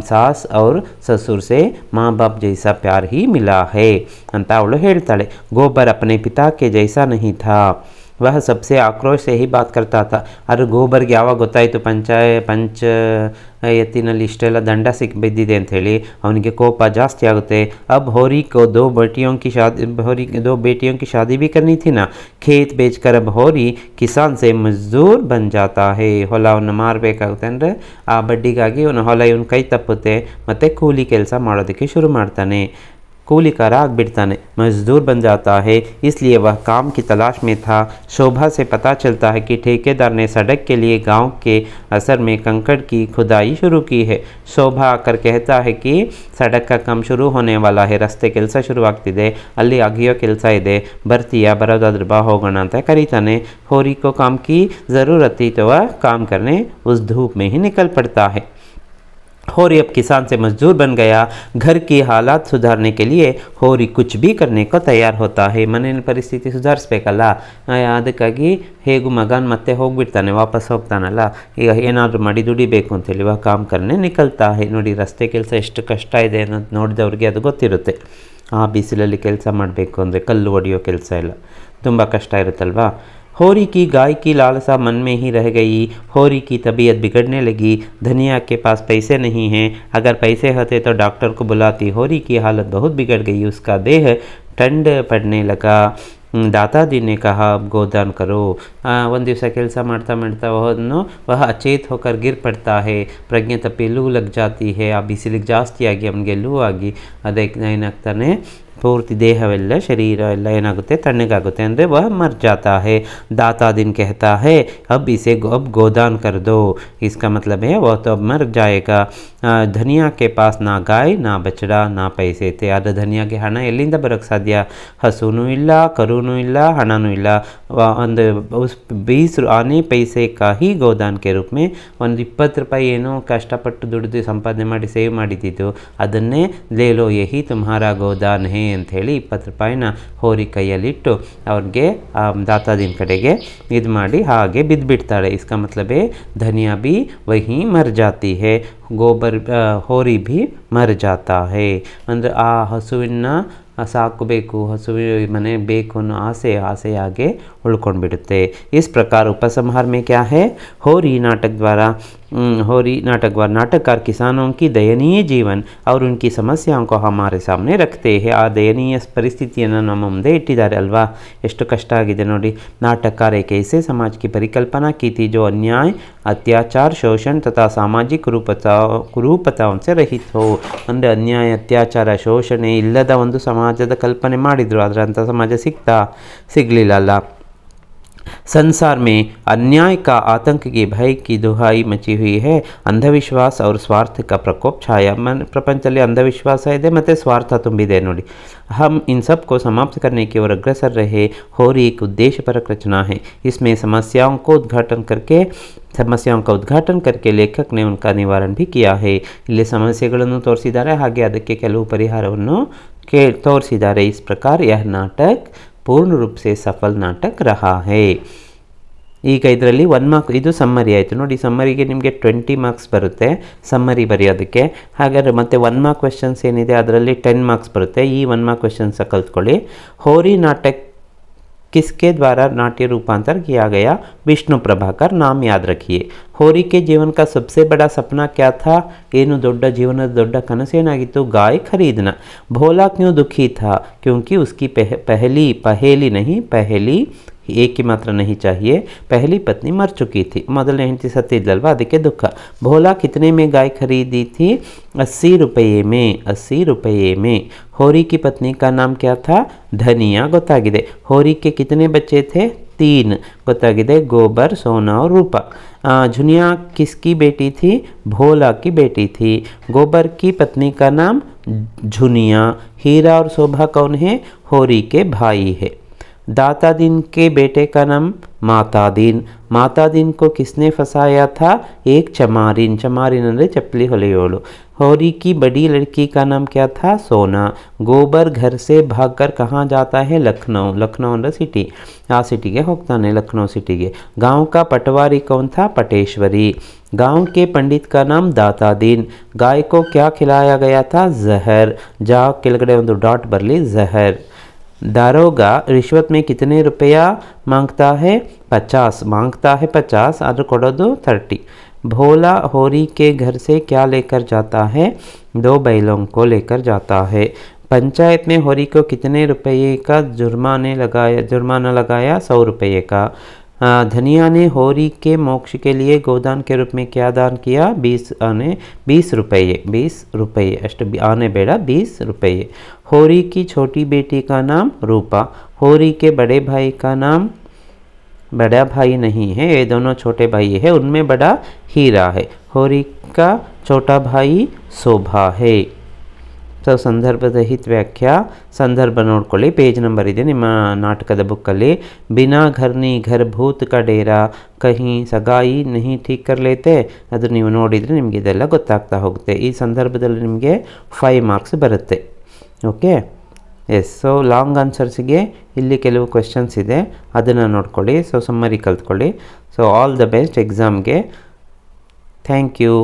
सास और ससुर से माँ बाप जैसा प्यार ही मिला है ಅಂತ ಅವಳು ಹೇಳ್ತಾಳೆ. गोबर अपने पिता के जैसा नहीं था. वह सबसे आक्रोश से ही बात करता था. ಅದು ಗೋಬರ್ಗೆ ಯಾವಾಗ ಗೊತ್ತಾಯಿತು ಪಂಚಾಯತಿನಲ್ಲಿ ಇಷ್ಟೆಲ್ಲ ದಂಡ ಬಿದ್ದಿದೆ ಅಂಥೇಳಿ ಅವನಿಗೆ ಕೋಪ ಜಾಸ್ತಿ ಆಗುತ್ತೆ. अब होरी को दो बेटियों की शादी भी करनी थी ना. खेत बेचकर अब होरी ಕಿಸಾನ್ से मजदूर बन जाता है. ಹೊಲವನ್ನು ಮಾರಬೇಕಾಗುತ್ತೆ ಅಂದರೆ ಆ ಬಡ್ಡಿಗಾಗಿ ಇವನು ಹೊಲ ಇವನು ಕೈ ತಪ್ಪುತ್ತೆ ಮತ್ತು ಕೂಲಿ ಕೆಲಸ ಮಾಡೋದಕ್ಕೆ ಶುರು ಮಾಡ್ತಾನೆ. ಕೂಲಿಕಾರ ಆಗಿಬಿಡ್ತಾನೆ. मजदूर बन जाता है. इसलिए वह काम की तलाश में था. शोभा से पता चलता है कि ठेकेदार ने सड़क के लिए गांव के असर में कंकड़ की खुदाई शुरू की है. शोभा आकर कहता है कि सड़क का काम शुरू होने वाला है, ರಸ್ತೆ ಕೆಲಸ ಶುರುವಾಗ್ತಿದೆ, ಅಲ್ಲಿ ಅಗಿಯೋ ಕೆಲಸ ಇದೆ, ಬರ್ತೀಯಾ, ಬರೋದಾದ್ರೆ ಬಾ ಹೋಗೋಣ ಅಂತ ಕರೀತಾನೆ. होरी को काम की ज़रूरत थी तो वह काम करने उस धूप में ही निकल पड़ता है. होरी अब किसान से मजदूर बन गया. घर की हालात सुधारने के लिए होरी कुछ भी करने को तैयार होता है. ಮನೆಯ ಪರಿಸ್ಥಿತಿ ಸುಧಾರಿಸ್ಬೇಕಲ್ಲ, ಅದಕ್ಕಾಗಿ ಹೇಗೂ ಮಗನ ಮತ್ತೆ ಹೋಗ್ಬಿಡ್ತಾನೆ, ವಾಪಸ್ ಹೋಗ್ತಾನಲ್ಲ, ಈಗ ಏನಾದರೂ ಮಾಡಿ ದುಡಿಬೇಕು ಅಂತೇಳಿ ವಾ ಕಾಮ್ ಕರ್ನೆ ನಿಕಲ್ತಾ ಹೇ. ನೋಡಿ ರಸ್ತೆ ಕೆಲಸ ಎಷ್ಟು ಕಷ್ಟ ಇದೆ ಅನ್ನೋದು ನೋಡಿದವ್ರಿಗೆ ಅದು ಗೊತ್ತಿರುತ್ತೆ. ಆ ಬಿಸಿಲಲ್ಲಿ ಕೆಲಸ ಮಾಡಬೇಕು ಅಂದರೆ ಕಲ್ಲು ಒಡೆಯೋ ಕೆಲಸ ಎಲ್ಲ ತುಂಬ ಕಷ್ಟ ಇರುತ್ತಲ್ವಾ. होरी की गाय की लालसा मन में ही रह गई. होरी की तबीयत बिगड़ने लगी. धनिया के पास पैसे नहीं हैं. अगर पैसे होते तो डॉक्टर को बुलाती. होरी की हालत बहुत बिगड़ गई. उसका देह ठंड पड़ने लगा. दाताजी ने कहा अब गोदान करो. ಒಂದು ದಿವಸ ಕೆಲಸ ಮಾಡ್ತಾ वह अचेत होकर गिर पड़ता है. ಪ್ರಜ್ಞೆ ತಪ್ಪಿ ಲೂ ಲಗ್ ಜಾತಿ ಹೇ. ಆ ಬಿಸಿಲಿಗೆ ಜಾಸ್ತಿ ಆಗಿ ಅವನಿಗೆ ಲೂ ಆಗಿ ಅದಕ್ಕೆ ಏನಾಗ್ತಾನೆ, ಪೂರ್ತಿ ದೇಹವೆಲ್ಲ ಶರೀರ ಎಲ್ಲ ಏನಾಗುತ್ತೆ, ತಣ್ಣಗಾಗುತ್ತೆ. ಅಂದರೆ वह मर जाता है. दाता दिन कहता है अब इसे अब गोदान कर दो. इसका मतलब है वह तो अब मर जाएगा. धनिया के पास ना गाय ना बछड़ा ना पैसे थे. ಆದರೆ ಧನಿಯಾಗೆ ಹಣ ಎಲ್ಲಿಂದ ಬರೋಕ್ಕೆ ಸಾಧ್ಯ? ಹಸುನೂ ಇಲ್ಲ, ಕರುನೂ ಇಲ್ಲ, ಹಣನೂ ಇಲ್ಲ. ಒಂದು 20 ಆನೆ ಪೈಸೆ ಕಾಹಿ ಗೋದಾನ್ ಕೆ ರೂಪ ಮೇ ಒಂದು 20 ರೂಪಾಯಿ ಏನೋ ಕಷ್ಟಪಟ್ಟು ದುಡಿದು ಸಂಪಾದನೆ ಮಾಡಿ ಸೇವ್ ಮಾಡಿದ್ದು, ಅದನ್ನೇ ಲೇಲೋ ಯಹಿ ತುಮ್ಹಾರಾ ಗೋದಾನ್ ಹೇ ಅಂಥೇಳಿ 20 ರೂಪಾಯಿನ ಹೋರಿ ಕೈಯಲ್ಲಿಟ್ಟು ಅವ್ರಿಗೆ ದಾತಾದಿನ ಕಡೆಗೆ ಇದು ಮಾಡಿ ಹಾಗೆ ಬಿದ್ದುಬಿಡ್ತಾಳೆ. ಇಸ್ಕಾ ಮತ್ಲಬೇ ಧನಿಯಾ ಬಿ ವಹಿ ಮರ್ ಜಾತಿ ಹೇ, ಗೋಬರ್ ಹೋರಿ ಭಿ ಮರ್ ಜಾತಾ ಹೇ. ಅಂದರೆ ಆ ಹಸುವಿನ ಸಾಕಬೇಕು, ಹಸುವಿ ಮನೆ ಬೇಕು ಅನ್ನೋ ಆಸೆಯಾಗೆ ಉಳ್ಕೊಂಡ್ಬಿಡುತ್ತೆ. इस प्रकार उपसंहार में क्या है, होरी नाटक द्वारा नाटककार किसानों की दयनीय जीवन और उनकी समस्याओं को हमारे सामने रखते हैं. ಆ ದಯನೀಯ ಪರಿಸ್ಥಿತಿಯನ್ನು ನಮ್ಮ ಮುಂದೆ ಇಟ್ಟಿದ್ದಾರೆ ಅಲ್ವಾ, ಎಷ್ಟು ಕಷ್ಟ ಆಗಿದೆ ನೋಡಿ. नाटककार एक ऐसे समाज की परिकल्पना की थी जो अन्याय, अत्याचार, शोषण तथा सामाजिक कुरूपताओं से रहित हो. ಅಂದರೆ ಅನ್ಯಾಯ, ಅತ್ಯಾಚಾರ, ಶೋಷಣೆ ಇಲ್ಲದ ಒಂದು ಸಮಾಜದ ಕಲ್ಪನೆ ಮಾಡಿದರು. ಆದರೆ ಅಂಥ ಸಮಾಜ ಸಿಗಲಿಲ್ಲ ಅಲ್ಲ. संसार में अन्याय का, आतंक की, भय की दुहाई मची हुई है. अंधविश्वास और स्वार्थ का प्रकोप छाया. प्रपंचದಲ್ಲಿ अंधविश्वास ಇದೆ ಮತ್ತು ಸ್ವಾರ್ಥ ತುಂಬಿದೆ ನೋಡಿ. हम इन सब को समाप्त करने की ओर अग्रसर रहे. होरी एक उद्देश्यपरक रचना है. इसमें समस्याओं का उद्घाटन करके लेखक ने उनका निवारण भी किया है. ಇಲ್ಲಿ ಸಮಸ್ಯೆಗಳನ್ನು ತೋರಿಸಿದ್ದಾರೆ, ಹಾಗೆ ಅದಕ್ಕೆ ಕೆಲವು ಪರಿಹಾರವನ್ನು ತೋರಿಸಿದ್ದಾರೆ. इस प्रकार यह नाटक पूर्ण रूप से सफल नाटक रहा है. ಈಗ ಇದರಲ್ಲಿ 1 ಮಾರ್ಕ್, ಇದು ಸಮ್ಮರಿ ಆಯಿತು ನೋಡಿ. ಸಮ್ಮರಿಗೆ ನಿಮಗೆ 20 ಮಾರ್ಕ್ಸ್ ಬರುತ್ತೆ ಸಮ್ಮರಿ ಬರೆಯೋದಕ್ಕೆ. ಹಾಗಾದರೆ ಮತ್ತೆ 1 ಮಾರ್ಕ್ ಕ್ವೆಶ್ಚನ್ಸ್ ಏನಿದೆ ಅದರಲ್ಲಿ 10 ಮಾರ್ಕ್ಸ್ ಬರುತ್ತೆ. ಈ 1 ಮಾರ್ಕ್ ಕ್ವೆಶ್ಚನ್ಸ್ ಕಲ್ತ್ಕೊಳ್ಳಿ. होरी नाटक किसके द्वारा नाट्य रूपांतर किया गया? विष्णु प्रभाकर. नाम याद रखिए. होरी के जीवन का सबसे बड़ा सपना क्या था? ಏನು ದೊಡ್ಡ ಜೀವನದ ದೊಡ್ಡ ಕನಸೇನಾಗಿತ್ತು? गाय खरीदना. भोला क्यों दुखी था? क्योंकि उसकी पहली एक ही मात्र नहीं चाहिए, पहली पत्नी मर चुकी थी. ಮೊದಲನೇ ಹೆಂಡತಿ ಸತ್ತಿದ್ಲಲ್ವಾ, ಅದಕ್ಕೆ ದುಃಖ. भोला कितने में गाय खरीदी थी? 80 रुपये में. होरी की पत्नी का नाम क्या था? धनिया. ಗೊತ್ತಾಗಿದೆ. होरी के कितने बच्चे थे? 3. ಗೊತ್ತಾಗಿದೆ. गोबर, सोना और रूपा. झुनिया किसकी बेटी थी? भोला की बेटी थी. गोबर की पत्नी का नाम झुनिया. हीरा और शोभा कौन है? होरी के भाई है. दाता दिन के बेटे का नाम माता दिन को किसने फंसाया था? एक चमारिन ಅಂದರೆ ಚಪ್ಪಲಿ ಹೊಲೆಯೋಳು. होरी की बड़ी लड़की का नाम क्या था? सोना. गोबर घर से भागकर कहाँ जाता है? लखनऊ ಅಂದರೆ सिटी. ಆ ಸಿಟಿಗೆ ಹೋಗ್ತಾನೆ, ಲಕ್ನೋ ಸಿಟಿಗೆ. गांव का पटवारी कौन था? पटेश्वरी. गांव के पंडित का नाम दाता दिन. गाय को क्या खिलाया गया था? जहर. जा ಕೆಳಗಡೆ ಒಂದು ಡಾಟ್ ಬರಲಿ, जहर. दारोगा रिश्वत में कितने रुपया मांगता है? 50 मांगता है 50 आदर ಕೊಡೋದು 30। भोला होरी के घर से क्या लेकर जाता है? 2 बैलों को लेकर जाता है। पंचायत में होरी को कितने रुपये का जुर्माना लगाया? 100 रुपये का। धनिया ने होरी के मोक्ष के लिए गोदान के रूप में क्या दान किया? 20 रुपये 20 रुपये अष्ट आने बेड़ा 20 रुपये। होरी की छोटी बेटी का नाम रूपा। होरी के बड़े भाई का नाम बड़ा भाई नहीं है, ये दोनों छोटे भाई है, उनमें बड़ा हीरा है। होरी का छोटा भाई शोभा है। ಸೊ ಸಂದರ್ಭರಹಿತ ವ್ಯಾಖ್ಯಾ ಸಂದರ್ಭ ನೋಡ್ಕೊಳ್ಳಿ, ಪೇಜ್ ನಂಬರ್ ಇದೆ ನಿಮ್ಮ ನಾಟಕದ ಬುಕ್ಕಲ್ಲಿ। ಬಿನಾ ಘರ್ನಿ ಘರ್ ಭೂತ್ ಕಾ ಡೇರಾ ಕಹಿ ಸಗಾಯಿ ನಹಿ ಠೀಕ್ ಕರ್ ಲೇತೆ, ಅದು ನೀವು ನೋಡಿದರೆ ನಿಮಗೆ ಇದೆಲ್ಲ ಗೊತ್ತಾಗ್ತಾ ಹೋಗುತ್ತೆ। ಈ ಸಂದರ್ಭದಲ್ಲಿ ನಿಮಗೆ 5 ಮಾರ್ಕ್ಸ್ ಬರುತ್ತೆ। ಓಕೆ ಎಸ್, ಸೊ ಲಾಂಗ್ ಆನ್ಸರ್ಸ್ಗೆ ಇಲ್ಲಿ ಕೆಲವು ಕ್ವೆಶನ್ಸ್ ಇದೆ, ಅದನ್ನು ನೋಡ್ಕೊಳ್ಳಿ। ಸೊ ಸಮ್ಮರಿ ಕಲ್ತ್ಕೊಳ್ಳಿ। ಸೊ ಆಲ್ ದ ಬೆಸ್ಟ್ ಎಕ್ಸಾಮ್ಗೆ। Thank you.